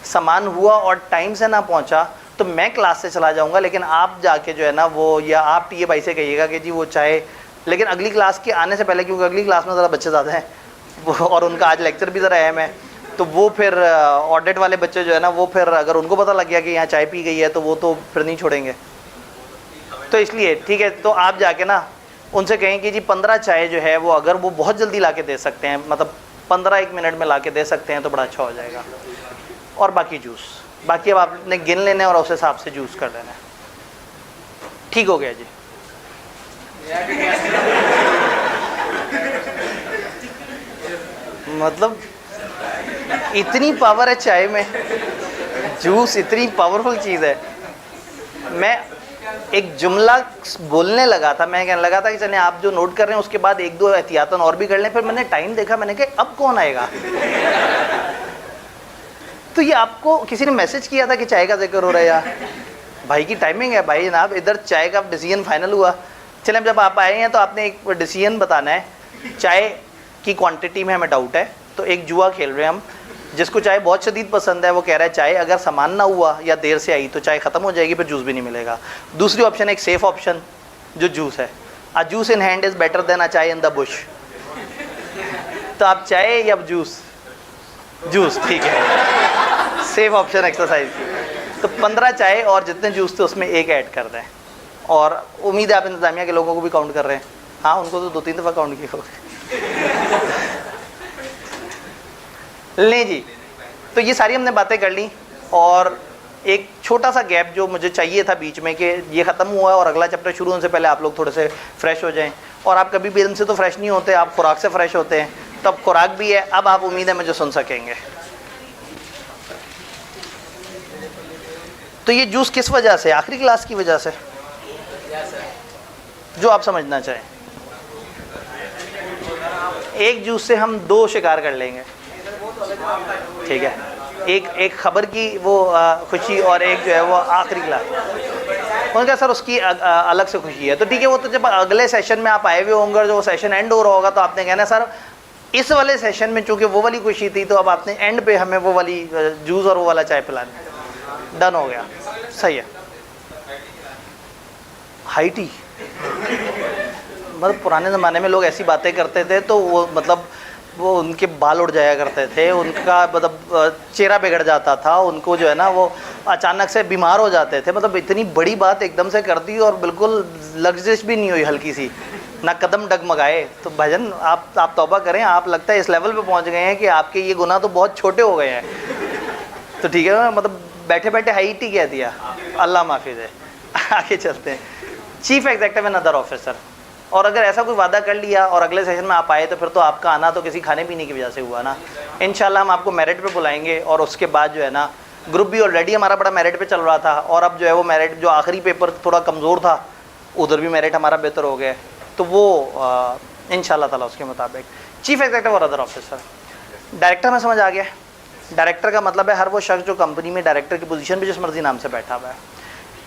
सामान हुआ और टाइम से ना पहुंचा तो मैं क्लास से चला जाऊंगा, लेकिन आप जाके जो है ना वो, या आप टीए भाई से कहिएगा कि जी वो चाय, लेकिन अगली क्लास के आने से पहले, क्योंकि अगली क्लास में ज़रा बच्चे ज़्यादा हैं वो, और उनका आज लेक्चर भी ज़रा अहम है, तो वो फिर ऑडिट वाले बच्चे जो है ना वो फिर अगर उनको पता लग गया कि यहाँ चाय पी गई है तो वो तो फिर नहीं छोड़ेंगे। तो इसलिए ठीक है, तो आप जाके ना उनसे कहें कि जी 15 चाय जो है वो अगर वो बहुत जल्दी ला के दे सकते हैं, मतलब 15-1 मिनट में ला के दे सकते हैं तो बड़ा अच्छा हो जाएगा। और बाकी जूस, बाकी अब आपने गिन लेना है और उस हिसाब से जूस कर लेना है। ठीक हो गया जी। मतलब इतनी पावर है चाय में, जूस इतनी पावरफुल चीज़ है। मैं एक जुमला बोलने लगा था, मैं कहने लगा था कि चलें आप जो नोट कर रहे हैं उसके बाद 1-2 एहतियातन और भी कर लें। फिर मैंने टाइम देखा, मैंने कहा अब कौन आएगा। तो ये आपको किसी ने मैसेज किया था कि चाय का जिक्र हो रहा है यार, भाई की टाइमिंग है भाई जनाब, इधर चाय का डिसीजन फाइनल हुआ। चलें जब आप आए हैं तो आपने एक डिसीजन बताना है। चाय की क्वांटिटी में हमें डाउट है, तो एक जुआ खेल रहे हैं हम। जिसको चाय बहुत शदीद पसंद है वो कह रहा है चाय अगर सामान ना हुआ या देर से आई तो चाय ख़त्म हो जाएगी, फिर जूस भी नहीं मिलेगा। दूसरी ऑप्शन है एक सेफ ऑप्शन जो जूस है, a juice in hand is better than a chai in the Bush. तो आप चाय या जूस? जूस, ठीक है, सेफ ऑप्शन एक्सरसाइज। तो 15 चाय और जितने जूस थे उसमें एक ऐड कर दें। और उम्मीद है आप इंतज़ामिया के लोगों को भी काउंट कर रहे हैं। हाँ, उनको तो 2-3 दफ़ा काउंट किया होगा। लें जी, तो ये सारी हमने बातें कर ली और एक छोटा सा गैप जो मुझे चाहिए था बीच में कि ये ख़त्म हुआ है और अगला चैप्टर शुरू होने से पहले आप लोग थोड़े से फ्रेश हो जाएं। और आप कभी भी इल्म से तो फ्रेश नहीं होते, आप खुराक से फ्रेश होते हैं, तो अब खुराक भी है। अब आप उम्मीद है मुझे सुन सकेंगे। तो ये जूस किस वजह से? आखिरी क्लास की वजह से, जो आप समझना चाहें। एक जूस से हम 2 शिकार कर लेंगे, ठीक है। एक खबर की वो खुशी और एक जो है वो आखिरी क्लास। उनका सर उसकी अलग से खुशी है, तो ठीक है। वो तो जब अगले सेशन में आप आए हुए होंगे, जो सेशन एंड हो रहा होगा, तो आपने कहना सर इस वाले सेशन में चूंकि वो वाली खुशी थी तो अब आपने एंड पे हमें वो वाली जूस और वो वाला चाय पिलानी। डन हो गया, सही है। हाई टी, मतलब पुराने ज़माने में लोग ऐसी बातें करते थे तो वो मतलब वो उनके बाल उड़ जाया करते थे, उनका मतलब चेहरा बिगड़ जाता था, उनको जो है ना वो अचानक से बीमार हो जाते थे। मतलब इतनी बड़ी बात एकदम से कर दी और बिल्कुल लग्जिश भी नहीं हुई हल्की सी, ना कदम डगमगाए। तो भजन आप तौबा करें, आप लगता है इस लेवल पे पहुंच गए हैं कि आपके ये गुनाह तो बहुत छोटे हो गए हैं। तो ठीक है ना, मतलब बैठे बैठे हाइट ही कह दिया, अल्लाह माफिज है। आगे चलते हैं, chief executive and other officer. और अगर ऐसा कोई वादा कर लिया और अगले सेशन में आप आए तो फिर तो आपका आना तो किसी खाने पीने की वजह से हुआ ना। इंशाल्लाह हम आपको मेरिट पे बुलाएंगे और उसके बाद जो है ना, ग्रुप भी ऑलरेडी हमारा बड़ा मेरिट पे चल रहा था और अब जो है वो मेरिट जो आखिरी पेपर थोड़ा कमज़ोर था उधर भी मेरिट हमारा बेहतर हो गया। तो वो इंशाल्लाह ताला उसके मुताबिक चीफ एग्जीक्यूटिव और अदर ऑफिसर। डायरेक्टर में समझ आ गया। डायरेक्टर का मतलब है हर वो शख्स जो कंपनी में डायरेक्टर की पोजीशन पे जिस मर्जी नाम से बैठा हुआ है।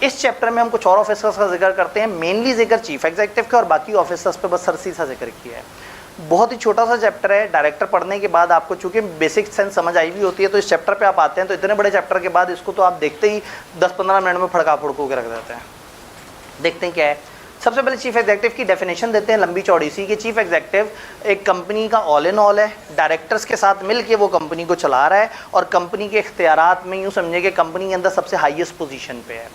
इस चैप्टर में हम कुछ और ऑफिसर्स का जिक्र करते हैं, मेनली जिक्र चीफ एग्जीक्यूटिव का और बाकी ऑफिसर्स पे बस सरसी सा जिक्र किया है। बहुत ही छोटा सा चैप्टर है। डायरेक्टर पढ़ने के बाद आपको चूंकि बेसिक सेंस समझ आई हुई होती है तो इस चैप्टर पे आप आते हैं तो इतने बड़े चैप्टर के बाद इसको तो आप देखते ही 10-15 मिनट में फड़का फुड़कू के रख देते हैं। देखते हैं क्या है। सबसे पहले चीफ एग्जीक्यूटिव की डेफिनेशन देते हैं लंबी चौड़ी सी कि चीफ एग्जीक्यूटिव एक कंपनी का ऑल इन ऑल है, डायरेक्टर्स के साथ मिलके वो कंपनी को चला रहा है और कंपनी के इख्तियारात में यूँ समझिए कि कंपनी के अंदर सबसे हाईएस्ट पोजीशन पे है।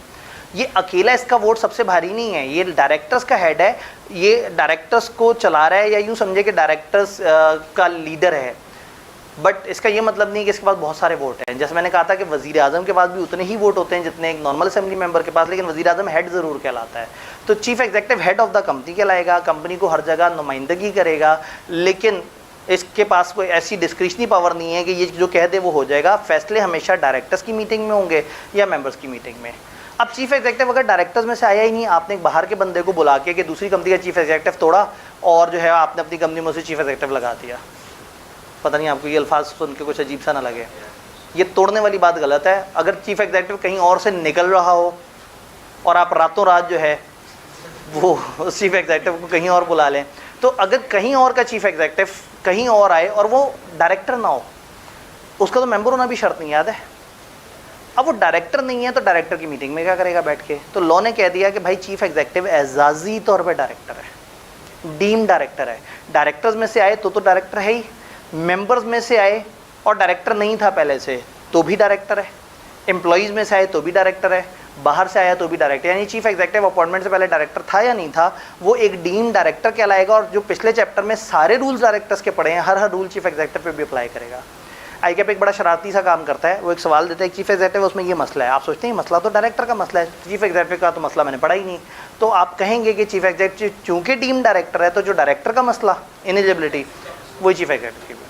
ये अकेला इसका वोट सबसे भारी नहीं है, ये डायरेक्टर्स का हेड है, ये डायरेक्टर्स को चला रहा है या यूँ समझे कि डायरेक्टर्स का लीडर है। बट इसका ये मतलब नहीं कि इसके पास बहुत सारे वोट हैं। जैसे मैंने कहा था कि वज़ीर आज़म के पास भी उतने ही वोट होते हैं जितने एक नॉर्मल असेंबली मेंबर के पास, लेकिन वज़ीर आज़म हेड ज़रूर कहलाता है। तो chief executive head of the company कहलाएगा, कंपनी को हर जगह नुमाइंदगी करेगा, लेकिन इसके पास कोई ऐसी डिस्क्रिशनरी पावर नहीं है कि ये जो कह दे वो हो जाएगा। फैसले हमेशा डायरेक्टर्स की मीटिंग में होंगे या मेंबर्स की मीटिंग में। अब चीफ एग्जीक्यूटिव अगर डायरेक्टर्स में से आया ही नहीं, आपने एक बाहर के बंदे को बुला के कि दूसरी कंपनी का चीफ एग्जीक्यूटिव तोड़ा और जो है आपने अपनी कंपनी में उसे चीफ एग्जीक्यूटिव लगा दिया। पता नहीं आपको ये अल्फाज सुन के कुछ अजीब सा ना लगे, ये तोड़ने वाली बात गलत है। अगर चीफ एग्जीक्यूटिव कहीं और से निकल रहा हो और आप रातों रात जो है वो उस चीफ एग्जीक्यूटिव को कहीं और बुला लें, तो अगर कहीं और का चीफ एग्जीक्यूटिव कहीं और आए और वो डायरेक्टर ना हो, उसका तो मेंबर होना भी शर्त नहीं, याद है। अब वो डायरेक्टर नहीं है तो डायरेक्टर की मीटिंग में क्या करेगा बैठ के? तो लॉ ने कह दिया कि भाई चीफ एग्जीक्यूटिव एजाजी तौर पे डायरेक्टर है, डीम डायरेक्टर है। डायरेक्टर्स में से आए तो डायरेक्टर है ही, मेंबर्स में से आए और डायरेक्टर नहीं था पहले से तो भी डायरेक्टर है, एम्प्लॉइज़ में से आए तो भी डायरेक्टर है, बाहर से आया तो भी डायरेक्टर। यानी चीफ एग्जीक्यूटिव अपॉइंटमेंट से पहले डायरेक्टर था या नहीं था, वो एक डीम डायरेक्टर कहलाएगा। और जो पिछले चैप्टर में सारे रूल्स डायरेक्टर्स के पढ़े हैं, हर रूल चीफ एग्जीक्यूटिव पे भी अप्लाई करेगा। आईकैप एक बड़ा शरारती सा काम करता है, वो एक सवाल देता है चीफ एग्जीक्यूटिव उसमें ये मसला है। आप सोचते हैं मसला तो डायरेक्टर का मसला है, चीफ एग्जीक्यूटिव का तो मसला मैंने पढ़ा ही नहीं। तो आप कहेंगे कि चीफ एग्जीक्यूटिव चूंकि टीम डायरेक्टर है तो जो डायरेक्टर का मसला इनिजिबिलिटी वही चीफ एग्जीक्यूटिव की।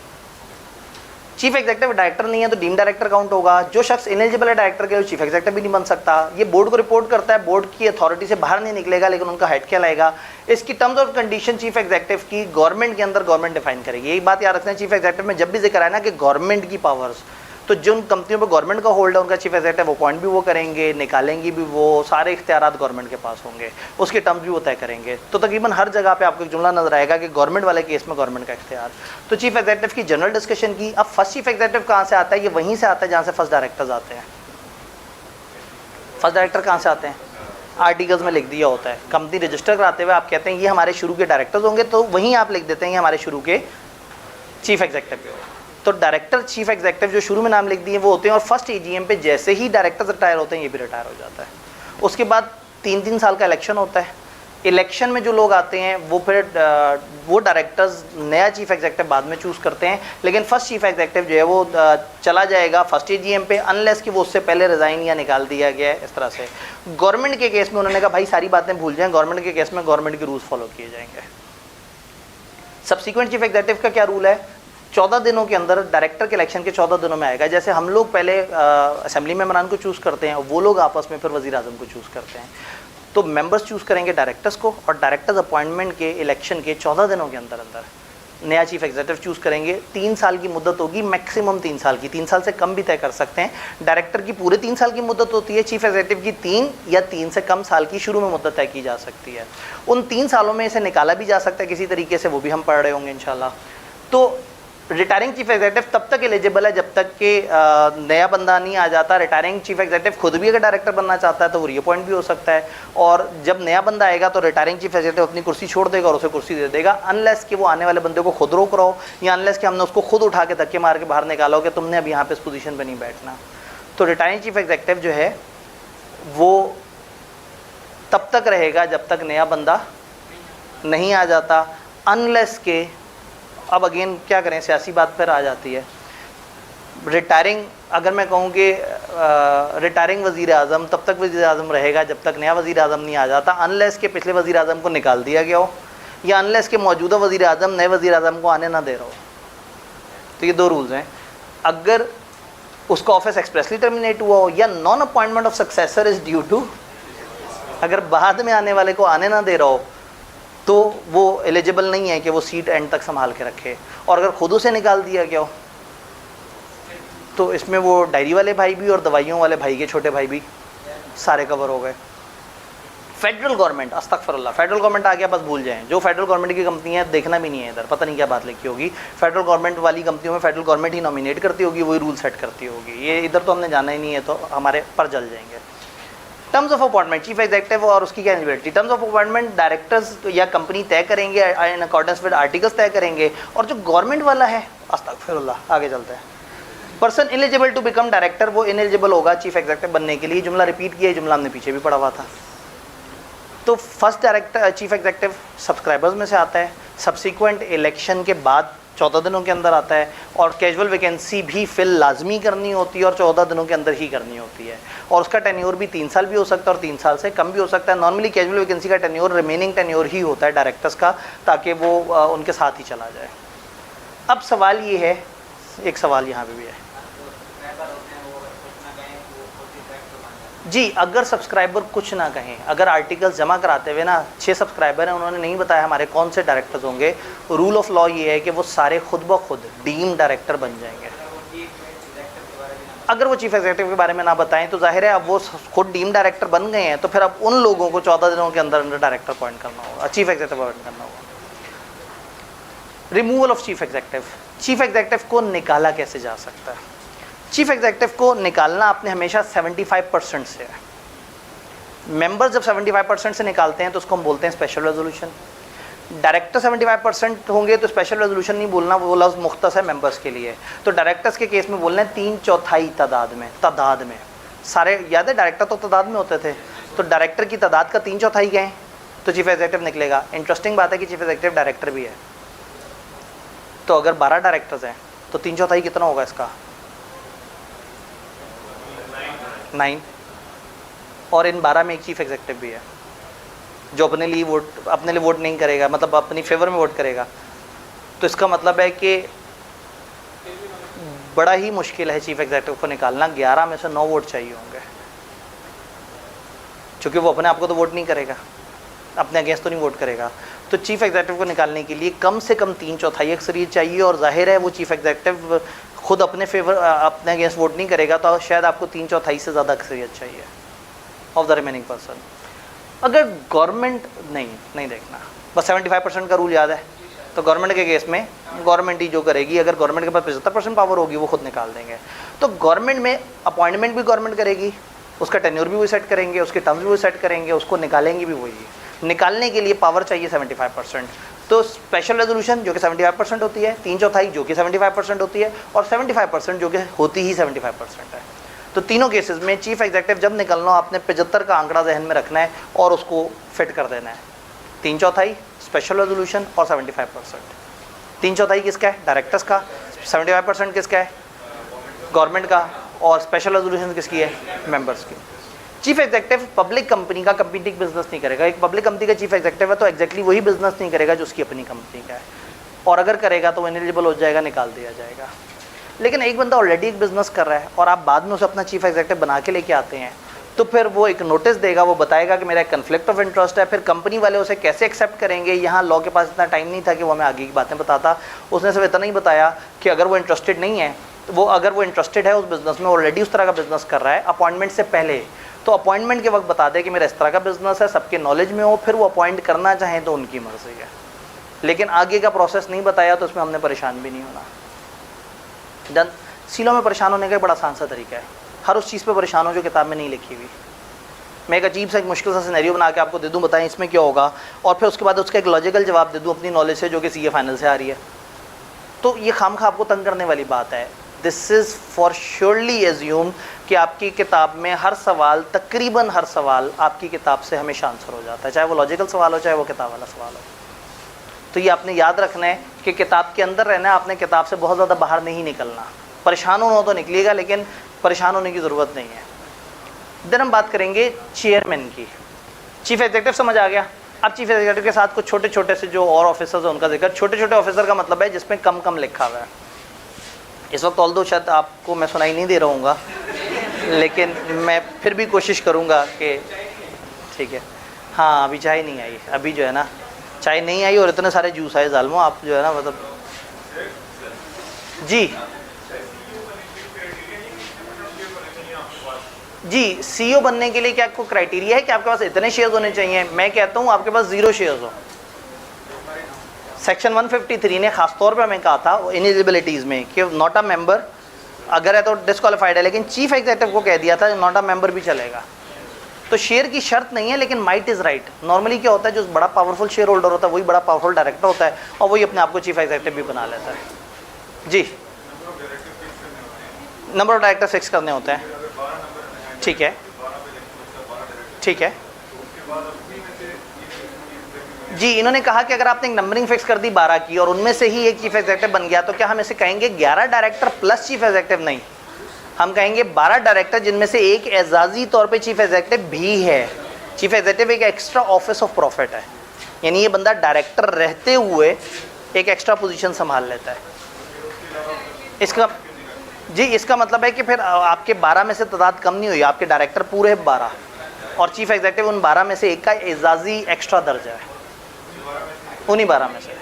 चीफ एग्जीक्यूटिव डायरेक्टर नहीं है तो डीम डायरेक्टर काउंट होगा। जो शख्स इनेलिजिबल है डायरेक्टर के, वो चीफ एग्जीक्यूटिव भी नहीं बन सकता। ये बोर्ड को रिपोर्ट करता है, बोर्ड की अथॉरिटी से बाहर नहीं निकलेगा, लेकिन उनका हेड कहलाएगा। इसकी टर्म्स और कंडीशन चीफ एग्जीक्यूटिव की गवर्नमेंट के अंदर गवर्नमेंट डिफाइन करेगी। यही बात याद रखना है, चीफ एग्जीक्यूटिव में जब भी जिक्र आए ना कि गवर्नमेंट की पावर्स, तो जिन कंपनियों पर गवर्नमेंट का होल्ड है उनका चीफ एग्जीक्यूटिव अपॉइंट भी वो करेंगे, निकालेंगे भी वो, सारे इख्तियारात गवर्नमेंट के पास होंगे, उसके टर्म्स भी वो तय करेंगे। तो तकरीबन हर जगह पे आपको एक जुमला नजर आएगा कि गवर्नमेंट वाले केस में गवर्नमेंट का इख्तियार। तो चीफ एग्जीक्यूटिव की जनरल डिस्कशन की। अब फर्स्ट चीफ एग्जीक्यूटिव कहाँ से आता है? ये वहीं से आता है जहाँ से फर्स्ट डायरेक्टर्स आते हैं। फर्स्ट डायरेक्टर कहाँ से आते हैं? आर्टिकल्स में लिख दिया होता है। कंपनी रजिस्टर कराते हुए आप कहते हैं ये हमारे शुरू के डायरेक्टर्स होंगे, तो वहीं आप लिख देते हैं ये हमारे शुरू के चीफ एग्जीक्यूटिव। तो डायरेक्टर चीफ एग्जीक्यूटिव जो शुरू में नाम लिख दिए वो होते हैं और फर्स्ट एजीएम पे जैसे ही डायरेक्टर्स रिटायर होते हैं ये भी रिटायर हो जाता है। उसके बाद 3-3 साल का इलेक्शन होता है। इलेक्शन में जो लोग आते हैं वो फिर वो डायरेक्टर्स नया चीफ एग्जीक्यूटिव बाद में चूज़ करते हैं, लेकिन फर्स्ट चीफ एग्जीक्यूटिव जो है वो चला जाएगा फर्स्ट एजीएम पे, अनलेस कि वो उससे पहले रिज़ाइन या निकाल दिया गया है। इस तरह से गवर्नमेंट के केस में उन्होंने कहा भाई सारी बातें भूल जाएं, गवर्नमेंट के केस में गवर्नमेंट के रूल्स फॉलो किए जाएंगे। सब्सिक्वेंट चीफ एग्जीक्यूटिव का क्या रूल है? 14 दिनों के अंदर, डायरेक्टर के इलेक्शन के 14 दिनों में आएगा। जैसे हम लोग पहले असेंबली मेंबरान को चूज़ करते हैं, वो लोग आपस में फिर वज़ीर आज़म को चूज़ करते हैं। तो मेंबर्स चूज़ करेंगे डायरेक्टर्स को और डायरेक्टर्स अपॉइंटमेंट के इलेक्शन के 14 दिनों के अंदर अंदर नया चीफ एग्जीक्यूटिव चूज़ करेंगे। 3 साल की मुद्दत होगी, मैक्सिमम 3 साल की, 3 साल से कम भी तय कर सकते हैं। डायरेक्टर की पूरे 3 साल की मुद्दत होती है, चीफ एग्जीक्यूटिव की 3 या 3 से कम साल की शुरू में मुद्दत तय की जा सकती है। उन 3 सालों में इसे निकाला भी जा सकता है किसी तरीके से, वो भी हम पढ़ रहे होंगे इंशाल्लाह। तो रिटायरिंग चीफ एग्जीक्यूटिव तब तक एलिजिबल है जब तक कि नया बंदा नहीं आ जाता। रिटायरिंग चीफ एग्जीक्यूटिव खुद भी अगर डायरेक्टर बनना चाहता है तो वो रीअपॉइंट भी हो सकता है, और जब नया बंदा आएगा तो रिटायरिंग चीफ एग्जीक्यूटिव अपनी कुर्सी छोड़ देगा और उसे कुर्सी दे देगा, अनलेस कि वो आने वाले बंदे को खुद रोक रहा हो या अनलेस कि हमने उसको खुद उठा के धक्के मार के बाहर निकाला हो कि तुमने अब यहाँ पे इस पोजीशन पे नहीं बैठना। तो रिटायरिंग चीफ एग्जीक्यूटिव जो है वो तब तक रहेगा जब तक नया बंदा नहीं आ जाता अनलेस के, अब अगेन क्या करें, सियासी बात पर आ जाती है। रिटायरिंग, अगर मैं कहूँ कि रिटायरिंग वज़ीर आज़म तब तक वज़ीर आज़म रहेगा जब तक नया वज़ीर आज़म नहीं आ जाता, अनलेस के पिछले वज़ीर आज़म को निकाल दिया गया हो या अनलेस के मौजूदा वज़ीर आज़म नए वज़ीर आज़म को आने ना दे रहा हो। तो ये दो रूल्स हैं। अगर उसका ऑफिस एक्सप्रेसली टर्मिनेट हुआ हो या non appointment of successor is due to, अगर बाद में आने वाले को आने ना दे रहा हो तो वो एलिजिबल नहीं है कि वो सीट एंड तक संभाल के रखे। और अगर खुद उसे निकाल दिया गया हो तो इसमें वो डायरी वाले भाई भी और दवाइयों वाले भाई के छोटे भाई भी सारे कवर हो गए। फेडरल गवर्नमेंट, अस्तगफिरुल्लाह, फेडरल गवर्नमेंट आ गया बस भूल जाएं। जो फेडरल गवर्नमेंट की कंपनी है देखना भी नहीं है इधर, पता नहीं क्या बात लिखी होगी। फेडरल गवर्नमेंट वाली कंपनियों में फेडरल गवर्नमेंट ही नॉमिनेट करती होगी, वही रूल सेट करती होगी। ये इधर तो हमने जाना ही नहीं है, तो हमारे पर जल जाएंगे। Terms of appointment, chief executive और उसकी क्या eligibility. Terms of appointment directors या कंपनी तय करेंगे इन अकॉर्डेंस विद आर्टिकल्स तय करेंगे। और जो गवर्नमेंट वाला है, अस्तगफिरुल्लाह, आगे चलते हैं। Person eligible to become director, वो इनएलिजिबल होगा चीफ एग्जीक्यूटिव बनने के लिए। जुमला रिपीट किया, जुमला हमने पीछे भी पढ़ा हुआ था। तो first director chief executive subscribers में से आता है, सब्सिक्वेंट इलेक्शन के बाद 14 दिनों के अंदर आता है, और कैजुअल वैकेंसी भी फिल लाजमी करनी होती है और 14 दिनों के अंदर ही करनी होती है। और उसका टेन्योर भी 3 साल भी हो सकता है और 3 साल से कम भी हो सकता है। नॉर्मली कैजुअल वैकेंसी का टेन्योर रिमेनिंग टेन्योर ही होता है डायरेक्टर्स का, ताकि वो उनके साथ ही चला जाए। अब सवाल ये है, एक सवाल यहाँ पे भी है जी, अगर सब्सक्राइबर कुछ ना कहें, अगर आर्टिकल्स जमा कराते हुए ना 6 सब्सक्राइबर हैं, उन्होंने नहीं बताया हमारे कौन से डायरेक्टर्स होंगे, रूल ऑफ लॉ ये है कि वो सारे खुद ब खुद डीम डायरेक्टर बन जाएंगे। अगर वो चीफ एग्जीक्यूटिव के बारे में ना बताएं तो जाहिर है अब वो खुद डीम डायरेक्टर बन गए हैं, तो फिर अब उन लोगों को 14 दिनों के अंदर अंदर डायरेक्टर अपॉइंट करना होगा, चीफ एग्जीक्यूटिव अपॉइंट करना होगा। Removal of chief executive, chief executive को निकाला कैसे जा सकता है। चीफ एग्जीक्यूटिव को निकालना आपने हमेशा 75% से है। मेंबर्स जब 75% से निकालते हैं तो उसको हम बोलते हैं स्पेशल रेजोल्यूशन। डायरेक्टर 75% होंगे तो स्पेशल रेजोल्यूशन नहीं बोलना, वो लफ्ज़ मुख्तस है मेंबर्स के लिए। तो डायरेक्टर्स के केस में बोलना है 3/4 तादाद में सारे, याद है डायरेक्टर तो तादाद में होते थे, तो डायरेक्टर की तादाद का 3/4 गए तो चीफ एग्जीक्यूटिव निकलेगा। इंटरेस्टिंग बात है कि चीफ एग्जीक्यूटिव डायरेक्टर भी है। तो अगर 12 डायरेक्टर्स हैं तो 3/4 कितना होगा इसका, 9। और इन 12 में एक चीफ एग्जीक्यूटिव भी है जो अपने लिए वोट नहीं करेगा, मतलब अपनी फेवर में वोट करेगा। तो इसका मतलब है कि बड़ा ही मुश्किल है चीफ एग्जीक्यूटिव को निकालना। 11 में से 9 वोट चाहिए होंगे, क्योंकि वो अपने आप को तो वोट नहीं करेगा, अपने अगेंस्ट तो नहीं वोट करेगा। तो चीफ एग्जीक्यूटिव को निकालने के लिए कम से कम 3/4 अक्सरियत चाहिए। और जाहिर है वो चीफ एग्जीक्यूटिव खुद अपने फेवर अपने अगेंस्ट वोट नहीं करेगा, तो शायद आपको 3/4 से ज़्यादा अक्सरियत चाहिए ऑफ द रिमेनिंग पर्सन। अगर गवर्नमेंट नहीं देखना, बस 75% का रूल याद है, तो गवर्नमेंट के केस में गवर्नमेंट ही जो करेगी। अगर गवर्नमेंट के पास 75% पावर होगी वो खुद निकाल देंगे। तो गवर्नमेंट में अपॉइंटमेंट भी गवर्नमेंट करेगी, उसका टेन्योर भी वही सेट करेंगे, उसके टर्म्स भी वही सेट करेंगे, उसको निकालेंगे भी वही। निकालने के लिए पावर चाहिए 75%। तो स्पेशल रेजोल्यूशन जो कि 75% होती है, 3/4 जो कि 75% होती है, और 75% जो कि होती ही 75% है। तो तीनों केसेस में चीफ एग्जीक्यूटिव जब निकलना हो, आपने 75 का आंकड़ा जहन में रखना है और उसको फिट कर देना है। 3/4 स्पेशल रेजोल्यूशन और 75%। 3/4 किसका है, डायरेक्टर्स का। 75% किसका है, गवर्नमेंट का। और स्पेशल रेजोल्यूशन किसकी है, मेंबर्स की। चीफ एग्जीक्यूटिव पब्लिक कंपनी का कम्पीटिंग बिजनेस नहीं करेगा। एक पब्लिक कंपनी का चीफ एग्जीक्यूटिव है तो एग्जैक्टली वही बिजनेस नहीं करेगा जो उसकी अपनी कंपनी का है, और अगर करेगा तो वो इनएलिजिबल हो जाएगा, निकाल दिया जाएगा। लेकिन एक बंदा ऑलरेडी एक बिजनेस कर रहा है और आप बाद में उसे अपना चीफ एग्जीक्यूटिव बना के लेके आते हैं, तो फिर वो एक नोटिस देगा, वो बताएगा कि मेरा एक कन्फ्लिक्ट ऑफ इंटरेस्ट है। फिर कंपनी वाले उसे कैसे एक्सेप्ट करेंगे, यहाँ लॉ के पास इतना टाइम नहीं था कि वो हमें आगे की बातें बताता। उसने सिर्फ इतना ही बताया कि अगर वो इंटरेस्टेड नहीं है, तो अगर वो इंटरेस्टेड है उस बिज़नेस में, ऑलरेडी उस तरह का बिजनेस कर रहा है अपॉइंटमेंट से पहले, तो अपॉइंटमेंट के वक्त बता दे कि मेरा इस तरह का बिजनेस है, सबके नॉलेज में हो, फिर वो अपॉइंट करना चाहें तो उनकी मर्जी है। लेकिन आगे का प्रोसेस नहीं बताया तो उसमें हमने परेशान भी नहीं होना। डन। सीलों में परेशान होने का बड़ा आसान सा तरीका है, हर उस चीज़ पे परेशान हो जो किताब में नहीं लिखी हुई। मैं एक अजीब सा एक मुश्किल सा सिनेरियो बना के आपको दे दूँ, बताएं इसमें क्या होगा, और फिर उसके बाद उसका एक लॉजिकल जवाब दे दूँ अपनी नॉलेज से, जो कि सीए फाइनल से आ रही है। तो ये खामखा आपको तंग करने वाली बात है। This is for surely assume कि आपकी किताब में हर सवाल, तकरीबन हर सवाल आपकी किताब से हमेशा आंसर हो जाता है, चाहे वो लॉजिकल सवाल हो चाहे वो किताब वाला सवाल हो। तो ये आपने याद रखना है कि किताब के अंदर रहना है, आपने किताब से बहुत ज़्यादा बाहर नहीं निकलना। परेशान होना तो निकलिएगा, लेकिन परेशान होने की ज़रूरत नहीं है। देन हम बात करेंगे चेयरमैन की। चीफ एग्जीक्यूटिव समझ आ गया। अब चीफ एग्जीक्यूटिव के साथ कुछ छोटे छोटे से जो और ऑफिसर्स हैं उनका जिक्र। छोटे छोटे ऑफिसर का मतलब है जिसमें कम कम लिखा हुआ है। इस वक्त ऑल दो शायद आपको मैं सुनाई नहीं दे रहा हूँगा, लेकिन मैं फिर भी कोशिश करूँगा कि ठीक है। हाँ, अभी चाय नहीं आई, अभी जो है ना चाय नहीं आई और इतने सारे जूस आए जालमो, आप जो है ना मतलब जी सीईओ बनने के लिए क्या आपको क्राइटेरिया है कि आपके पास इतने शेयर्स होने चाहिए? मैं कहता हूँ आपके पास 0 शेयर्स हो। सेक्शन 153 ने खास तौर पे हमें कहा था इनिजिबिलिटीज़ में कि नॉट अ मेंबर अगर है तो डिस्क्वालीफाइड है, लेकिन चीफ एग्जीक्यूटिव को कह दिया था नॉट अ मेंबर भी चलेगा। तो शेयर की शर्त नहीं है, लेकिन माइट इज़ राइट। नॉर्मली क्या होता है, जो बड़ा पावरफुल शेयर होल्डर होता है वही बड़ा पावरफुल डायरेक्टर होता है और वही अपने आप को चीफ एग्जीक्यूटिव भी बना लेता है। जी, नंबर ऑफ डायरेक्टर फिक्स करने होते हैं। ठीक है, ठीक है जी। इन्होंने कहा कि अगर आपने एक नंबरिंग फिक्स कर दी 12 की और उनमें से ही एक चीफ एग्जीक्यूटिव बन गया, तो क्या हम इसे कहेंगे 11 डायरेक्टर प्लस चीफ एग्जीक्यूटिव? नहीं, हम कहेंगे 12 डायरेक्टर जिनमें से एक एजाजी तौर पे चीफ एग्जीक्यूटिव भी है। चीफ एग्जीक्यूटिव एक एक्स्ट्रा ऑफिस ऑफ प्रॉफिट है, यानी ये बंदा डायरेक्टर रहते हुए एक एक्स्ट्रा पोजीशन संभाल लेता है। इसका जी इसका मतलब है कि फिर आपके 12 में से तादाद कम नहीं हुई, आपके डायरेक्टर पूरे 12 और चीफ एग्जीक्यूटिव उन 12 में से एक का एजाजी एक्स्ट्रा दर्जा है, उन्हीं 12 में से।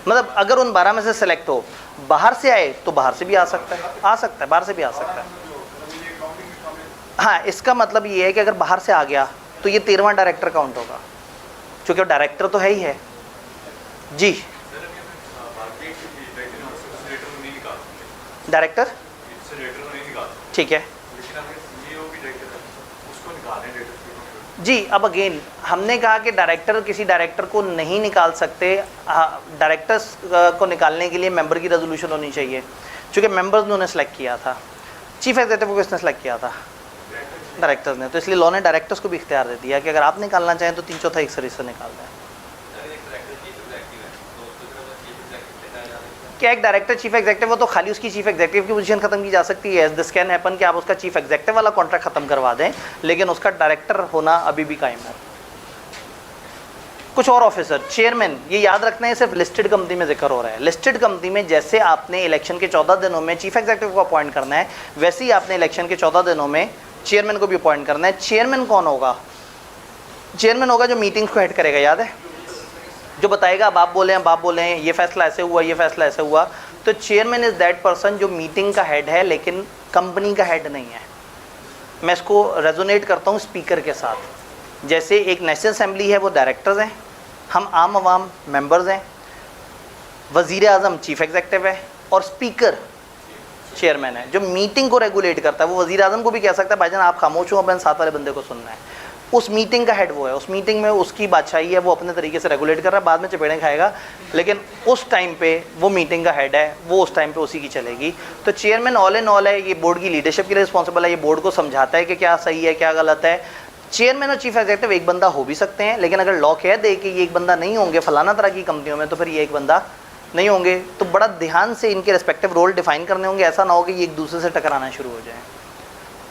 मतलब अगर उन 12 में से सेलेक्ट हो, बाहर से आए तो बाहर से भी आ सकता है, बाहर से भी आ सकता है। हाँ, इसका मतलब ये है कि अगर बाहर से आ गया तो ये 13वां डायरेक्टर काउंट होगा, क्योंकि डायरेक्टर तो है ही है। जी, डायरेक्टर ठीक है जी। अब अगेन हमने कहा कि डायरेक्टर किसी डायरेक्टर को नहीं निकाल सकते। डायरेक्टर्स को निकालने के लिए मेंबर की रेजोल्यूशन होनी चाहिए, क्योंकि मेंबर्स ने उन्हें सेलेक्ट किया था। चीफ एग्जीक्यूटिव को किसने सेलेक्ट किया था? डायरेक्टर्स ने। तो इसलिए लॉ ने डायरेक्टर्स को भी इख्तियार दे दिया कि अगर आप निकालना चाहें तो 3/4 एक सरिस्ते निकाल दें। क्या एक डायरेक्टर चीफ एग्जीक्यूटिव हो तो खाली उसकी चीफ एग्जीक्यूटिव की पोजीशन खत्म की जा सकती है? दिस कैन हैपन कि आप उसका चीफ एग्जीक्यूटिव वाला कॉन्ट्रैक्ट खत्म करवा दें, लेकिन उसका डायरेक्टर होना अभी भी कायम है। कुछ और ऑफिसर, चेयरमैन, ये याद रखना है सिर्फ लिस्टेड कंपनी में जिक्र हो रहा है। लिस्टेड कंपनी में जैसे आपने इलेक्शन के 14 दिनों में चीफ एग्जीक्यूटिव को अपॉइंट करना है, वैसे ही आपने इलेक्शन के 14 दिनों में चेयरमैन को भी अपॉइंट करना है। चेयरमैन कौन होगा? चेयरमैन होगा जो मीटिंग्स को हेड करेगा, याद है, जो बताएगा अब आप बोले हैं ये फैसला ऐसे हुआ, ये फैसला ऐसे हुआ। तो चेयरमैन इज़ दैट पर्सन जो मीटिंग का हेड है लेकिन कंपनी का हेड नहीं है। मैं इसको रेजोनेट करता हूँ स्पीकर के साथ। जैसे एक नेशनल असेंबली है, वो डायरेक्टर्स हैं, हम आम आवाम मेंबर्स हैं, वज़ीर आज़म चीफ एग्जीक्यूटिव है और स्पीकर चेयरमैन है जो मीटिंग को रेगुलेट करता है। वो वज़ीर आज़म को भी कह सकता है भाईजान आप खामोश हो, अपने साथ वाले बंदे को सुनना है। उस मीटिंग का हेड वो है, उस मीटिंग में उसकी बादशाही है, वो अपने तरीके से रेगुलेट कर रहा है, बाद में चपेड़ें खाएगा, लेकिन उस टाइम पे वो मीटिंग का हेड है, वो उस टाइम पे उसी की चलेगी। तो चेयरमैन ऑल इन ऑल है, ये बोर्ड की लीडरशिप के लिए रिस्पॉन्सिबल है, ये बोर्ड को समझाता है कि क्या सही है क्या गलत है। चेयरमैन और चीफ एग्जीक्यूटिव एक बंदा हो भी सकते हैं, लेकिन अगर लॉ कह दे कि ये एक बंदा नहीं होंगे फलाना तरह की कंपनियों में, तो फिर ये एक बंदा नहीं होंगे। तो बड़ा ध्यान से इनके रिस्पेक्टिव रोल डिफाइन करने होंगे, ऐसा ना हो कि ये एक दूसरे से टकराना शुरू हो जाए।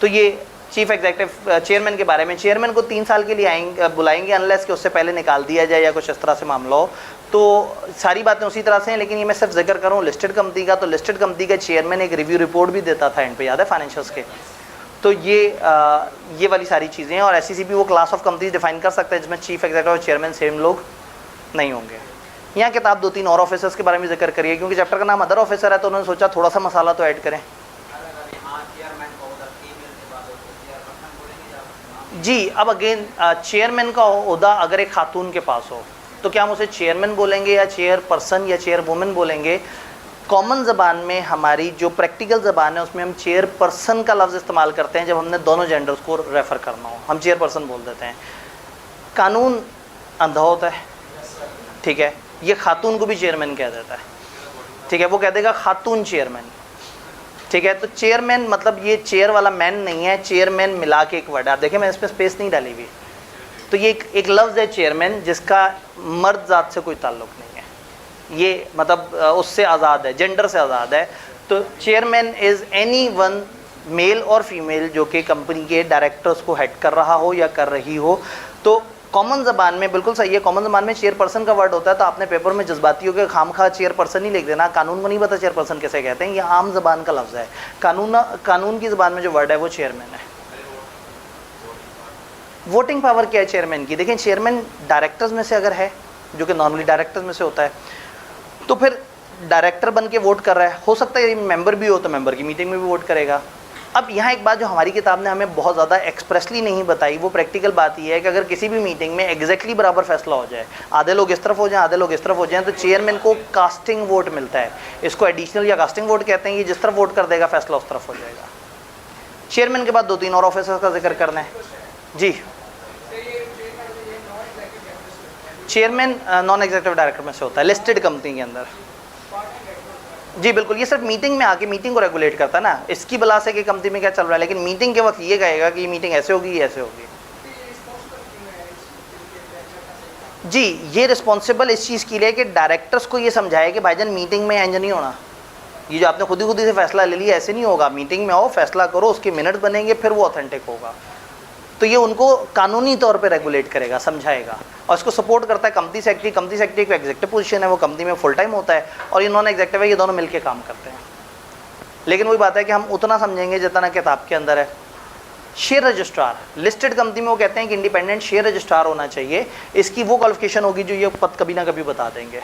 तो ये चीफ एग्जीक्यूटिव चेयरमैन के बारे में। चेयरमैन को 3 साल के लिए बुलाएंगे अनलेस कि उससे पहले निकाल दिया जाए या कुछ इस तरह से मामला हो। तो सारी बातें उसी तरह से हैं, लेकिन ये मैं सिर्फ जिक्र करूँ लिस्टेड कंपनी का, तो लिस्टेड कंपनी का चेयरमैन एक रिव्यू रिपोर्ट भी देता था एंड पे, याद है, फाइनेंशियल्स के। तो ये वाली सारी चीज़ें हैं। और एसईसी भी वो क्लास ऑफ कंपनीज डिफाइन कर सकता है जिसमें चीफ एग्जीक्यूटिव और चेयरमैन सेम लोग नहीं होंगे। यहाँ किताब 2-3 और ऑफिसर्स के बारे में जिक्र करिए, क्योंकि चैप्टर का नाम अदर ऑफिसर है, तो उन्होंने सोचा थोड़ा सा मसाला तो ऐड करें। जी, अब अगेन चेयरमैन का ओहदा अगर एक खातून के पास हो तो क्या हम उसे चेयरमैन बोलेंगे या चेयरपर्सन या चेयरवुमेन बोलेंगे? कॉमन ज़बान में, हमारी जो प्रैक्टिकल ज़बान है उसमें हम चेयरपर्सन का लफ्ज़ इस्तेमाल करते हैं जब हमने दोनों जेंडर्स को रेफ़र करना हो, हम चेयरपर्सन बोल देते हैं। कानून अंधा होता है, ठीक है, ये खातून को भी चेयरमैन कह देता है, ठीक है, वो कह देगा खातून चेयरमैन, ठीक है। तो चेयरमैन मतलब ये चेयर वाला मैन नहीं है, चेयरमैन मिला के एक वर्ड है। आप देखें मैं इसमें स्पेस नहीं डाली हुई। तो ये एक लफ्ज़ है चेयरमैन जिसका मर्द ज़ात से कोई ताल्लुक़ नहीं है, ये मतलब उससे आज़ाद है, जेंडर से आज़ाद है। तो chairman is any one male और फीमेल जो कि कंपनी के डायरेक्टर्स को हेड कर रहा हो या कर रही हो। तो कॉमन ज़बान में बिल्कुल सही है, कॉमन ज़बान में चेयरपर्सन का वर्ड होता है, तो आपने पेपर में जज्बाती हो के खामखा चेयरपर्सन ही लिख देना, कानून को नहीं पता चेयरपर्सन कैसे कहते हैं, ये आम ज़बान का लफ्ज़ है। कानून की ज़बान में जो वर्ड है वो चेयरमैन है। वोटिंग पावर क्या है चेयरमैन की? देखिए चेयरमैन डायरेक्टर्स में से अगर है, जो कि नॉर्मली डायरेक्टर्स में से होता है, तो फिर डायरेक्टर बन के वोट कर रहा है, हो सकता है मेंबर भी हो तो मेंबर की मीटिंग में भी वोट करेगा। अब यहाँ एक बात जो हमारी किताब ने हमें बहुत ज़्यादा एक्सप्रेसली नहीं बताई, वो प्रैक्टिकल बात ये है कि अगर किसी भी मीटिंग में एग्जैक्टली बराबर फैसला हो जाए, आधे लोग इस तरफ हो जाएं, आधे लोग इस तरफ हो जाएं, तो चेयरमैन को कास्टिंग वोट मिलता है। इसको एडिशनल या कास्टिंग वोट कहते हैं। ये जिस तरफ वोट कर देगा फैसला उस तरफ हो जाएगा। चेयरमैन के बाद 2-3 और ऑफिसर्स का जिक्र करना है जी। चेयरमैन नॉन एग्जीक्यूटिव डायरेक्टर में से होता है लिस्टेड कंपनी के अंदर। जी बिल्कुल, ये सिर्फ मीटिंग में आके मीटिंग को रेगुलेट करता है ना, इसकी बला से कि कंपनी में क्या चल रहा है, लेकिन मीटिंग के वक्त ये कहेगा कि ये मीटिंग ऐसे होगी, ये ऐसे होगी। जी, ये रिस्पॉन्सिबल इस चीज़ के लिए कि डायरेक्टर्स को ये समझाए कि भाईजान मीटिंग में एंज नहीं होना, ये जो आपने खुद ही से फैसला ले लिया ऐसे नहीं होगा, मीटिंग में आओ, फैसला करो, उसके मिनट्स बनेंगे, फिर वो ऑथेंटिक होगा। तो ये उनको कानूनी तौर पे रेगुलेट करेगा, समझाएगा, और इसको सपोर्ट करता है कंपनी सेक्रेटरी। कंपनी सेक्रेटरी का एग्जीक्यूटिव पोजीशन है, वो कंपनी में फुल टाइम होता है, और ये नॉन एग्जीक्यूटिव है, ये दोनों मिलके काम करते हैं। लेकिन वही बात है कि हम उतना समझेंगे जितना किताब के अंदर है। शेयर रजिस्ट्रार लिस्टेड कंपनी में वो कहते हैं कि इंडिपेंडेंट शेयर रजिस्ट्रार होना चाहिए। इसकी वो क्वालिफिकेशन होगी जो ये पद कभी ना कभी बता देंगे।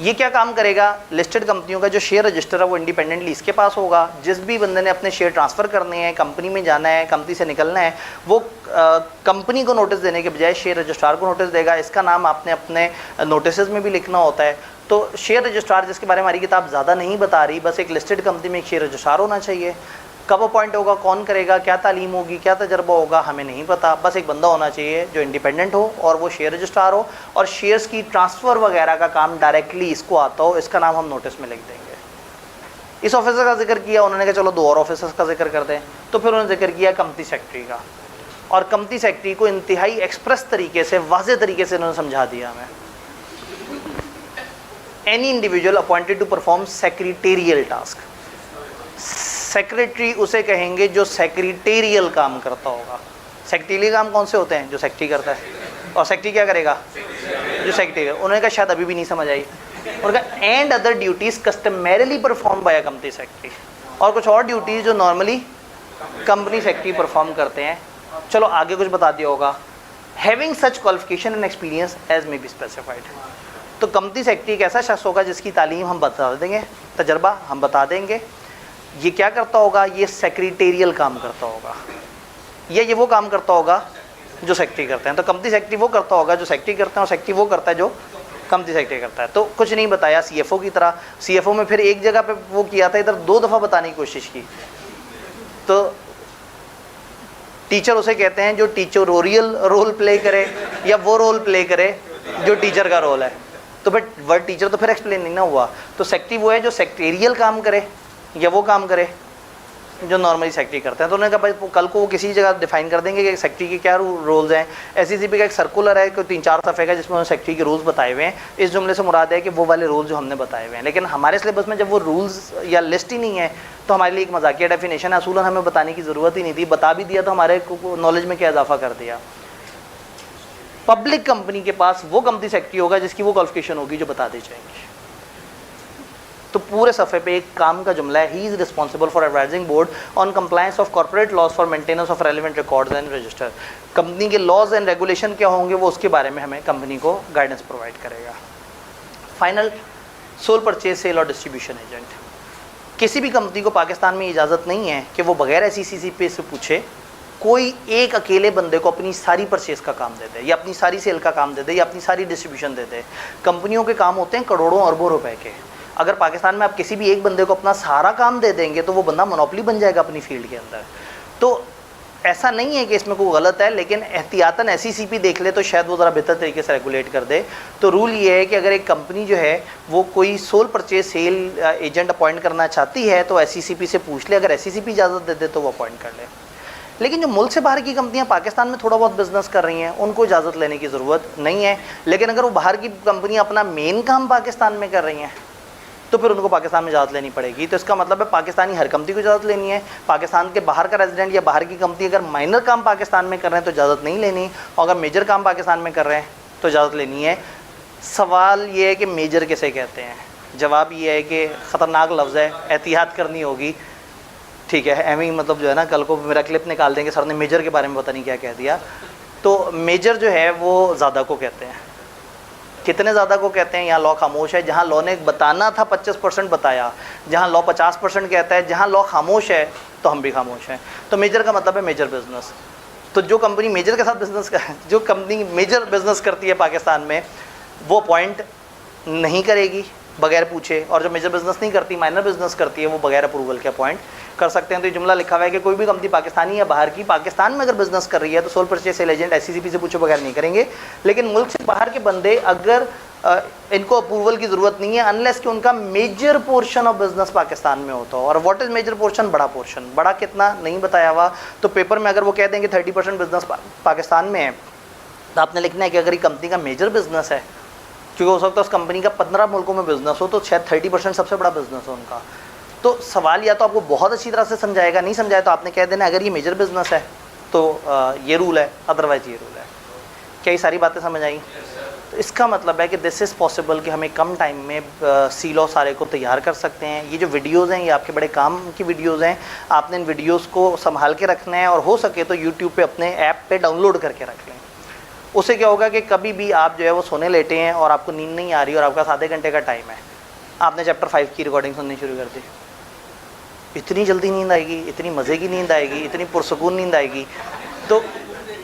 ये क्या काम करेगा? लिस्टेड कंपनियों का जो शेयर रजिस्टर है वो इंडिपेंडेंटली इसके पास होगा। जिस भी बंदे ने अपने शेयर ट्रांसफ़र करने हैं, कंपनी में जाना है, कंपनी से निकलना है, वो कंपनी को नोटिस देने के बजाय शेयर रजिस्ट्रार को नोटिस देगा। इसका नाम आपने अपने नोटिस में भी लिखना होता है। तो शेयर रजिस्ट्रार, जिसके बारे में हमारी किताब ज़्यादा नहीं बता रही, बस एक लिस्टेड कंपनी में एक शेयर रजिस्ट्रार होना चाहिए। कब अपॉइंट होगा, कौन करेगा, क्या तालीम होगी, क्या तजर्बा होगा, हमें नहीं पता। बस एक बंदा होना चाहिए जो इंडिपेंडेंट हो और वो शेयर रजिस्ट्रार हो, और शेयर्स की ट्रांसफ़र वगैरह का काम डायरेक्टली इसको आता हो। इसका नाम हम नोटिस में लिख देंगे। इस ऑफिसर का जिक्र किया, उन्होंने कहा चलो 2 और ऑफिसर्स का जिक्र कर दें, तो फिर उन्होंने जिक्र किया कंपनी सेक्रेटरी का, और कंपनी सेक्रेटरी को इंतहाई एक्सप्रेस तरीके से, वाज़े तरीके से उन्होंने समझा दिया हमें। Any individual appointed to perform secretarial task, secretary उसे कहेंगे जो सेक्रेटेरियल काम करता होगा। सेक्रेटेरियल काम कौन से होते हैं? जो सेक्रेटरी करता है। और सेक्रेटरी क्या करेगा? जो सेक्रेटरी। उन्होंने कहा शायद अभी भी नहीं समझ आई। उन्होंने कहा and other duties customarily perform by company secretary, और कुछ और ड्यूटीज़ जो नॉर्मली कंपनी सेक्रेटरी परफॉर्म करते हैं। चलो आगे कुछ बता दिया होगा। Having such qualification and experience as may be specified. तो कंपनी सेक्रेटरी एक ऐसा शख्स होगा जिसकी तालीम हम बता देंगे, तजर्बा हम बता देंगे। ये क्या करता होगा? ये सेक्रेटेरियल काम करता होगा, या ये वो काम करता होगा जो सेक्रेटरी करते हैं। तो कंपनी सेक्रेटरी वो करता होगा जो सेक्रेटरी करते हैं, और सेक्रेटरी वो करता है जो कंपनी सेक्रेटरी करता है। तो कुछ नहीं बताया सीएफओ की तरह। सीएफओ में फिर एक जगह पे वो किया था, इधर 2 दफ़ा बताने की कोशिश की। तो टीचर उसे कहते हैं जो टीचरोरियल रोल प्ले करे, या वो रोल प्ले करे जो टीचर का रोल है। तो फिर वर्ड टीचर तो फिर एक्सप्लेन नहीं ना हुआ। तो सेक्रेटरी वो है जो सेक्रेटेरियल काम करे, या वो काम करे जो नॉर्मली सेक्रेटरी करते हैं। तो उन्होंने कहा भाई कल को वो किसी जगह डिफाइन कर देंगे कि सेक्रेटरी के क्या रोल्स हैं। एसईसीपी का एक सर्कुलर है, कोई 3-4 सफ़े का, जिसमें उन्होंने सेक्रेटरी के रूल्स बताए हुए हैं। इस जुमले से मुराद है कि वो वाले रूल्स जो हमने बताए हुए हैं। लेकिन हमारे सिलेबस में जब वो रूल्स या लिस्ट ही नहीं है, तो हमारे लिए एक मजाकिया डेफिनेशन है, असूलन हमें बताने की ज़रूरत ही नहीं थी। बता भी दिया तो हमारे नॉलेज में क्या इजाफा कर दिया। पब्लिक कंपनी के पास वो कंपनी सेक्रेटरी होगा जिसकी वो क्वालिफिकेशन होगी जो बता दी जाएंगी। तो पूरे सफ़े पे एक काम का जुमला है, he is responsible for advising board on compliance of corporate laws for maintenance of relevant records and register. Company के लॉज एंड रेगुलेशन क्या होंगे वो उसके बारे में हमें कंपनी को गाइडेंस प्रोवाइड करेगा। फाइनल, सोल परचेज, सेल और डिस्ट्रीब्यूशन एजेंट। किसी भी कंपनी को पाकिस्तान में इजाज़त नहीं है कि वो बगैर SECP से पूछे कोई एक अकेले बंदे को अपनी सारी परचेज़ का काम दे दे, या अपनी सारी सेल का काम दे दे, या अपनी सारी डिस्ट्रीब्यूशन दे दे। कंपनियों के काम होते हैं करोड़ों अरबों रुपए के। अगर पाकिस्तान में आप किसी भी एक बंदे को अपना सारा काम दे देंगे तो वो बंदा मोनोपोली बन जाएगा अपनी फील्ड के अंदर। तो ऐसा नहीं है कि इसमें कोई गलत है, लेकिन एहतियातन SECP देख ले तो शायद वो ज़रा बेहतर तरीके से रेगुलेट कर दे। तो रूल ये है कि अगर एक कंपनी जो है वो कोई sole purchase sale agent appoint करना चाहती है तो SECP से पूछ ले, अगर SECP इजाज़त दे दे तो वो अपॉइंट कर ले। लेकिन जो मुल्क से बाहर की कंपनियां पाकिस्तान में थोड़ा बहुत बिजनेस कर रही हैं उनको इजाज़त लेने की ज़रूरत नहीं है। लेकिन अगर वो बाहर की कंपनियां अपना मेन काम पाकिस्तान में कर रही हैं तो फिर उनको पाकिस्तान में इजाज़त लेनी पड़ेगी। तो इसका मतलब है पाकिस्तानी हर कंपनी को इजाज़त लेनी है। पाकिस्तान के बाहर का रेजिडेंट या बाहर की कंपनी अगर माइनर काम पाकिस्तान में कर रहे हैं तो इजाज़त नहीं लेनी, और अगर मेजर काम पाकिस्तान में कर रहे हैं तो इजाज़त लेनी है। सवाल ये है कि मेजर किसे कहते हैं? जवाब ये है कि ख़तरनाक लफ्ज़ है, एहतियात करनी होगी। ठीक है, एम ही मतलब जो है ना, कल को मेरा क्लिप निकाल देंगे सर ने मेजर के बारे में पता नहीं क्या कह दिया। तो मेजर जो है वो ज़्यादा को कहते हैं। कितने ज़्यादा को कहते हैं? यहाँ लॉ खामोश है। जहाँ लॉ ने बताना था 25% बताया, जहाँ लॉ 50% कहता है, जहाँ लॉ खामोश है तो हम भी खामोश हैं। तो मेजर का मतलब है मेजर बिजनेस। तो जो कंपनी मेजर के साथ बिजनेस जो कंपनी मेजर बिजनेस करती है पाकिस्तान में वो अपॉइंट नहीं करेगी बगैर पूछे, और जो मेजर बिजनेस नहीं करती, माइनर बिजनेस करती है, वो बगैर अप्रूवल के अपॉइंट कर सकते हैं। तो ये जुमला लिखा हुआ है कि कोई भी कंपनी पाकिस्तानी या बाहर की पाकिस्तान में अगर बिजनेस कर रही है तो sole purchase sale agent SCCP से पूछे बगैर नहीं करेंगे। लेकिन मुल्क से बाहर के बंदे अगर इनको अप्रूवल की ज़रूरत नहीं है अनलेस कि उनका major portion of business Pakistan में होता हो। और व्हाट इज़ मेजर पोर्शन? बड़ा पोर्शन। बड़ा कितना नहीं बताया हुआ। तो पेपर में अगर वो कह देंगे 30% बिजनेस पाकिस्तान में है तो आपने लिखना है कि अगर ये कंपनी का मेजर बिजनेस है, क्योंकि हो सकता है उस कंपनी का 15 मुल्कों में बिजनेस हो, तो शायद 30% सबसे बड़ा बिजनेस हो उनका। तो सवाल या तो आपको बहुत अच्छी तरह से समझाएगा, नहीं समझाए तो आपने कह देना अगर ये मेजर बिजनेस है तो ये रूल है, अदरवाइज ये रूल है। क्या ये सारी बातें समझ आई? तो इसका मतलब है कि दिस इज़ पॉसिबल कि हमें कम टाइम में सी लॉ सारे को तैयार कर सकते हैं। ये जो वीडियोज़ हैं ये आपके बड़े काम की वीडियोज़ हैं। आपने इन वीडियोज़ को संभाल के रखना है और हो सके तो यूट्यूब पे अपने ऐप पे डाउनलोड करके रख लें। उससे क्या होगा कि कभी भी आप जो है वो सोने लेटे हैं और आपको नींद नहीं आ रही और आपका आधे घंटे का टाइम है, आपने चैप्टर 5 की रिकॉर्डिंग सुननी शुरू कर दी, इतनी जल्दी नींद आएगी, इतनी मज़े की नींद आएगी, इतनी पुरसकून नींद आएगी। तो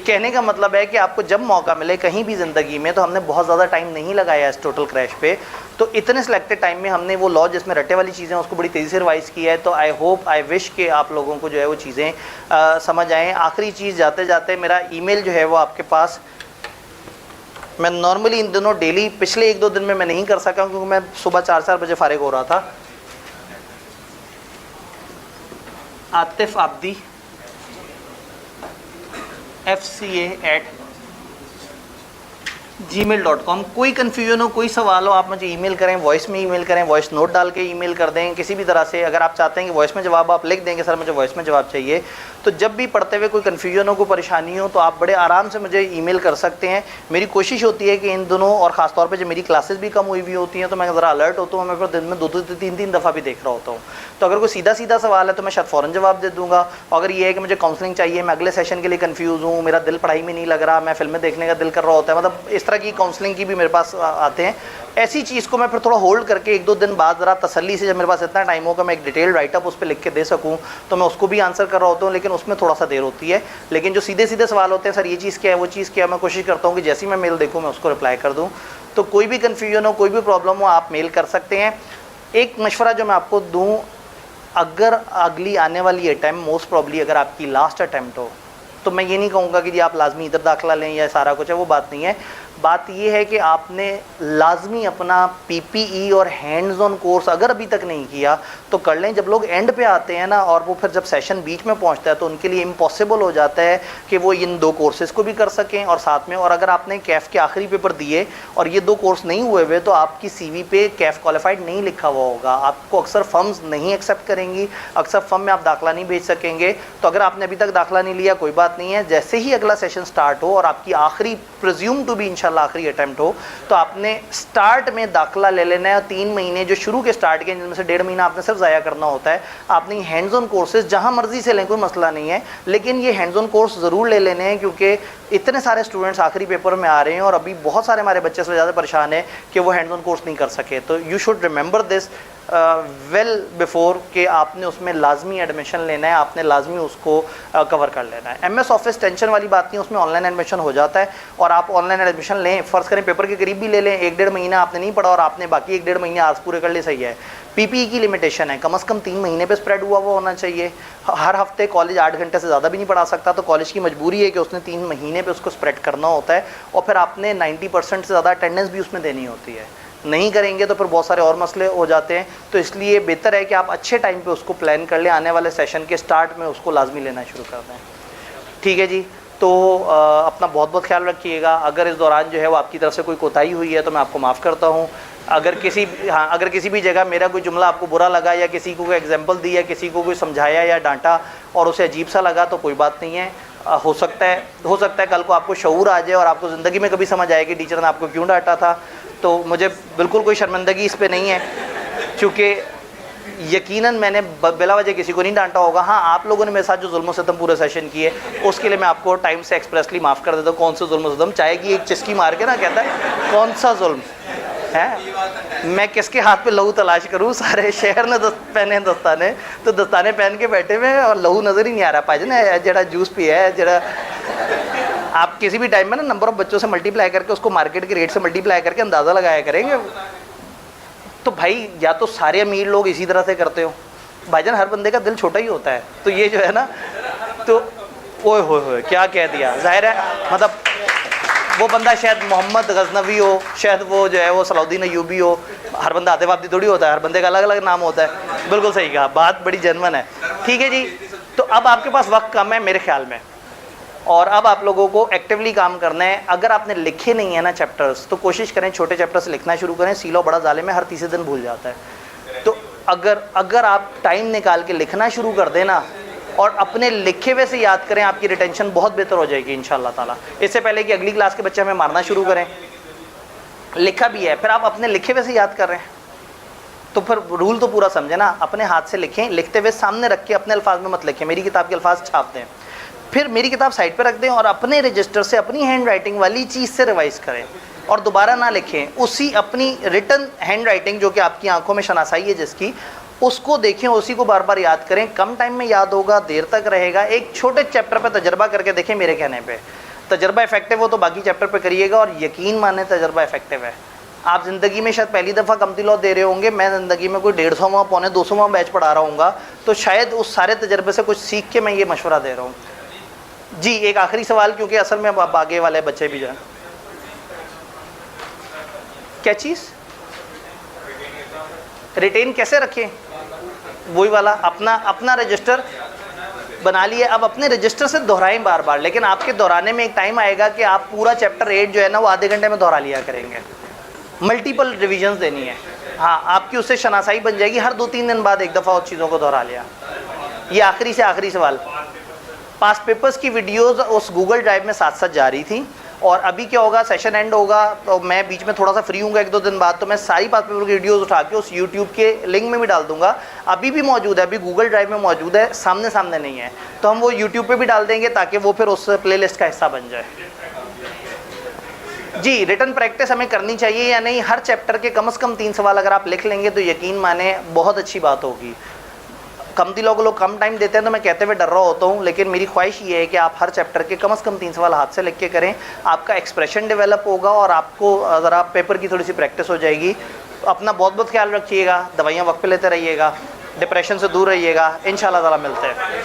कहने का मतलब है कि आपको जब मौका मिले कहीं भी ज़िंदगी में, तो हमने बहुत ज़्यादा टाइम नहीं लगाया इस टोटल क्रैश पे, तो इतने सिलेक्टेड टाइम में हमने वो लॉ जिसमें रटे वाली चीज़ें उसको बड़ी तेज़ी से रिवाइज़ किया है। तो आई होप आई विश कि आप लोगों को जो है वो चीज़ें समझ आएँ। आखिरी चीज़ जाते जाते मेरा ईमेल जो है वो आपके पास, मैं नॉर्मली इन दिनों डेली पिछले 1-2 दिन में मैं नहीं कर सका क्योंकि मैं सुबह 4 बजे फारिग हो रहा था। Atif Abdi FCA@gmail.com। कोई कन्फ्यूजन हो, कोई सवाल हो, आप मुझे ईमेल करें, वॉइस में ईमेल करें, वॉइस नोट डाल के ईमेल कर दें, किसी भी तरह से। अगर आप चाहते हैं कि वॉइस में जवाब आप लिख देंगे सर मुझे वॉइस में जवाब चाहिए, तो जब भी पढ़ते हुए कोई कन्फ्यूजन हो, कोई परेशानी हो, तो आप बड़े आराम से मुझे ईमेल कर सकते हैं। मेरी कोशिश होती है कि इन दोनों, और ख़ासतौर पे जब मेरी क्लासेस भी कम हुई हुई होती हैं तो मैं ज़रा अलर्ट होता हूँ, मैं फिर दिन में 2-3 दफ़ा भी देख रहा होता हूँ। तो अगर कोई सीधा सीधा सवाल है तो मैं शायद फ़ौरन जवाब दे दूँगा। अगर ये है कि मुझे काउंसलिंग चाहिए, मैं अगले सेशन के लिए कन्फ्यूज़ हूँ, मेरा दिल पढ़ाई में नहीं लग रहा, मैं फिल्में देखने का दिल कर रहा होता है, मतलब इस तरह की काउंसलिंग की भी मेरे पास आते हैं। ऐसी चीज़ को मैं फिर थोड़ा होल्ड करके 1-2 दिन बाद ज़रा तसल्ली से, जब मेरे पास इतना टाइम होगा मैं एक डिटेल राइटअप उस पर लिख के दे सकूँ, तो मैं उसको भी आंसर कर रहा होता हूँ, लेकिन उसमें थोड़ा सा देर होती है। लेकिन जो सीधे सीधे सवाल होते हैं, सर ये चीज़ क्या है, वो चीज़ क्या है, मैं कोशिश करता हूँ कि जैसे ही मैं मेल देखूँ मैं उसको रिप्लाई कर दूँ। तो कोई भी कन्फ्यूजन हो, कोई भी प्रॉब्लम हो, आप मेल कर सकते हैं। एक मशवरा जो मैं आपको दूँ, अगर अगली आने वाली अटैम्प्ट मोस्ट प्रॉब्ली अगर आपकी लास्ट अटैम्प्ट हो, तो मैं ये नहीं कहूँगा कि जी आप लाजमी इधर दाखिला लें या सारा कुछ है, वो बात नहीं है। बात ये है कि आपने लाजमी अपना PPE और हैंड्स ऑन कोर्स अगर अभी तक नहीं किया तो कर लें। जब लोग एंड पे आते हैं ना, और वो फिर जब सेशन बीच में पहुंचता है तो उनके लिए इम्पॉसिबल हो जाता है कि वो इन 2 कोर्सेज़ को भी कर सकें और साथ में। और अगर आपने कैफ के आखिरी पेपर दिए और ये 2 कोर्स नहीं हुए हुए, तो आपकी CV पे कैफ क्वालिफाइड नहीं लिखा हुआ होगा, आपको अक्सर फर्म्स नहीं एक्सेप्ट करेंगी, अक्सर फर्म में आप दाखिला नहीं भेज सकेंगे। तो अगर आपने अभी तक दाखिला नहीं लिया, कोई बात नहीं है, जैसे ही अगला सेशन स्टार्ट हो और आपकी आखिरी प्रिज्यूम टू बी इंशाल्लाह आखिरी अटैम्प्ट हो, तो आपने स्टार्ट में दाखिला ले लेना है। 3 महीने जो शुरू के स्टार्ट के, जिनमें से 1.5 महीना आपने सिर्फ ज़ाया करना होता है, आपने हैंड्स ऑन कोर्सेज जहां मर्जी से लें, कोई मसला नहीं है, लेकिन ये हैंड्स ऑन कोर्स ज़रूर ले लेने हैं क्योंकि इतने सारे स्टूडेंट्स आखिरी पेपर में आ रहे हैं और अभी बहुत सारे हमारे बच्चे से ज़्यादा परेशान है कि वो हैंड्स ऑन कोर्स नहीं कर सके। तो you should remember this well before कि आपने उसमें लाजमी एडमिशन लेना है, आपने लाजमी उसको कवर कर लेना है। MS ऑफिस टेंशन वाली बात नहीं, उसमें ऑनलाइन एडमिशन हो जाता है और आप ऑनलाइन एडमिशन लें। फ़र्ज़ करें पेपर के करीब भी ले लें, 1-1.5 महीना आपने नहीं पढ़ा और आपने बाकी 1-1.5 महीने आज पूरे कर लिए, सही है। PPE की लिमिटेशन है, कम से कम 3 महीने पे स्प्रेड हुआ होना चाहिए। हर हफ्ते कॉलेज 8 घंटे से ज़्यादा भी नहीं पढ़ा सकता, तो कॉलेज की मजबूरी है कि उसने 3 महीने पे उसको स्प्रेड करना होता है और फिर आपने 90% से ज़्यादा अटेंडेंस भी उसमें देनी होती है। नहीं करेंगे तो फिर बहुत सारे और मसले हो जाते हैं। तो इसलिए बेहतर है कि आप अच्छे टाइम पे उसको प्लान कर लें, आने वाले सेशन के स्टार्ट में उसको लाजमी लेना शुरू कर दें। ठीक है जी। तो अपना बहुत बहुत ख्याल रखिएगा। अगर इस दौरान जो है वो आपकी तरफ से कोई कोताही हुई है तो मैं आपको माफ़ करता हूँ। अगर किसी भी जगह मेरा कोई जुमला आपको बुरा लगा या किसी को कोई एग्जाम्पल दी या किसी को कोई समझाया या डांटा और उसे अजीब सा लगा तो कोई बात नहीं है। हो सकता है कल को आपको शऊर आ जाए और आपको ज़िंदगी में कभी समझ आए कि टीचर ने आपको क्यों डांटा था। तो मुझे बिल्कुल कोई शर्मिंदगी इस पर नहीं है, क्योंकि यकीनन मैंने बिला वजह किसी को नहीं डांटा होगा। हाँ, आप लोगों ने मेरे साथ जो जुल्म सितम पूरे सेशन किए उसके लिए मैं आपको टाइम से एक्सप्रेसली माफ़ कर देता हूँ। कौन सा जुल्म सितम, चाहे कि एक चिस्की मार के ना कहता है कौन सा जुल्म है, मैं किसके हाथ पे लहू तलाश करूँ। सारे शहर ने पहने दस्ताने, तो दस्ताने पहन के बैठे हुए और लहू नज़र ही नहीं आ रहा। पाजी ने जरा जूस पिया है, जरा आप किसी भी टाइम में ना नंबर ऑफ बच्चों से मल्टीप्लाई करके उसको मार्केट के रेट से मल्टीप्लाई करके अंदाज़ा लगाया करेंगे। तो भाई या तो सारे अमीर लोग इसी तरह से करते हो, भाईजान हर बंदे का दिल छोटा ही होता है। तो ये जो है ना, तो ओए होए क्या कह दिया। जाहिर है मतलब वो बंदा शायद मोहम्मद गजनवी हो, शायद वो जो है वो सलाउद्दीन अयूबी हो। हर बंदा आतिफ थोड़ी होता है, हर बंदे का अलग अलग नाम होता है। बिल्कुल सही कहा, बात बड़ी जेन्युइन है। ठीक है जी। तो अब आपके पास वक्त कम है मेरे ख्याल में, और अब आप लोगों को एक्टिवली काम करना है। अगर आपने लिखे नहीं है ना चैप्टर्स, तो कोशिश करें छोटे चैप्टर से लिखना शुरू करें। सीलो बड़ा जालिम है, हर तीसरे दिन भूल जाता है। तो अगर आप टाइम निकाल के लिखना शुरू कर देना और अपने लिखे हुए से याद करें, आपकी रिटेंशन बहुत बेहतर हो जाएगी इंशाल्लाह ताला। इससे पहले कि अगली क्लास के बच्चे हमें मारना शुरू करें, लिखा भी है, फिर आप अपने लिखे हुए से याद कर रहे हैं, तो फिर रूल तो पूरा समझे ना। अपने हाथ से लिखें, लिखते हुए सामने रख के अपने अल्फाज में मत लिखें। मेरी किताब के अल्फाज छाप दें, फिर मेरी किताब साइड पर रख दें और अपने रजिस्टर से अपनी हैंड राइटिंग वाली चीज़ से रिवाइज़ करें और दोबारा ना लिखें। उसी अपनी रिटन हैंड राइटिंग जो कि आपकी आंखों में शनासाई है जिसकी, उसको देखें, उसी को बार बार याद करें। कम टाइम में याद होगा, देर तक रहेगा। एक छोटे चैप्टर पर तजर्बा करके देखें। मेरे कहने पे तजर्बा इफेक्टिव हो तो बाकी चैप्टर पे करिएगा, और यकीन माने तजर्बा इफेक्टिव है। आप ज़िंदगी में शायद पहली दफ़ा कमती लॉ दे रहे होंगे, मैं ज़िंदगी में कोई 150वां पौने 200वां बैच पढ़ा रहा हूँगा, तो शायद उस सारे तजर्बे से कुछ सीख के मैं ये मशवरा दे रहा हूँ जी। एक आखिरी सवाल, क्योंकि असल में अब आगे वाले बच्चे भी जाए। क्या चीज़ रिटेन कैसे रखें? वही वाला अपना रजिस्टर बना लिए। अब अपने रजिस्टर से दोहराएं बार बार, लेकिन आपके दोहराने में एक टाइम आएगा कि आप पूरा चैप्टर 8 जो है ना वो आधे घंटे में दोहरा लिया करेंगे। मल्टीपल रिविजन्स देनी है। हाँ, आपकी उससे शनासाई बन जाएगी। हर 2-3 दिन बाद एक दफ़ा उस चीज़ों को दोहरा लिया। ये आखिरी से आखिरी सवाल, पास्ट पेपर्स की वीडियोस उस गूगल ड्राइव में साथ साथ जा रही थी, और अभी क्या होगा, सेशन एंड होगा तो मैं बीच में थोड़ा सा फ्री हूँगा 1-2 दिन बाद, तो मैं सारी पास्ट पेपर की वीडियोस उठा के उस यूट्यूब के लिंक में भी डाल दूंगा। अभी भी मौजूद है, अभी गूगल ड्राइव में मौजूद है, सामने नहीं है, तो हम वो यूट्यूब पे भी डाल देंगे ताकि वो फिर उस प्लेलिस्ट का हिस्सा बन जाए। जी, रिटन प्रैक्टिस हमें करनी चाहिए या नहीं? हर चैप्टर के कम से कम 3 सवाल अगर आप लिख लेंगे तो यकीन माने बहुत अच्छी बात होगी। कमती लोग कम टाइम देते हैं तो मैं कहते हुए डर रहा होता हूँ, लेकिन मेरी ख्वाहिश ये है कि आप हर चैप्टर के कम से कम 3 सवाल हाथ से लिख के करें। आपका एक्सप्रेशन डेवलप होगा और आपको ज़रा पेपर की थोड़ी सी प्रैक्टिस हो जाएगी। अपना बहुत बहुत ख्याल रखिएगा, दवाइयाँ वक्त पे लेते रहिएगा, डिप्रेशन से दूर रहिएगा। इंशाल्लाह ताला मिलते हैं।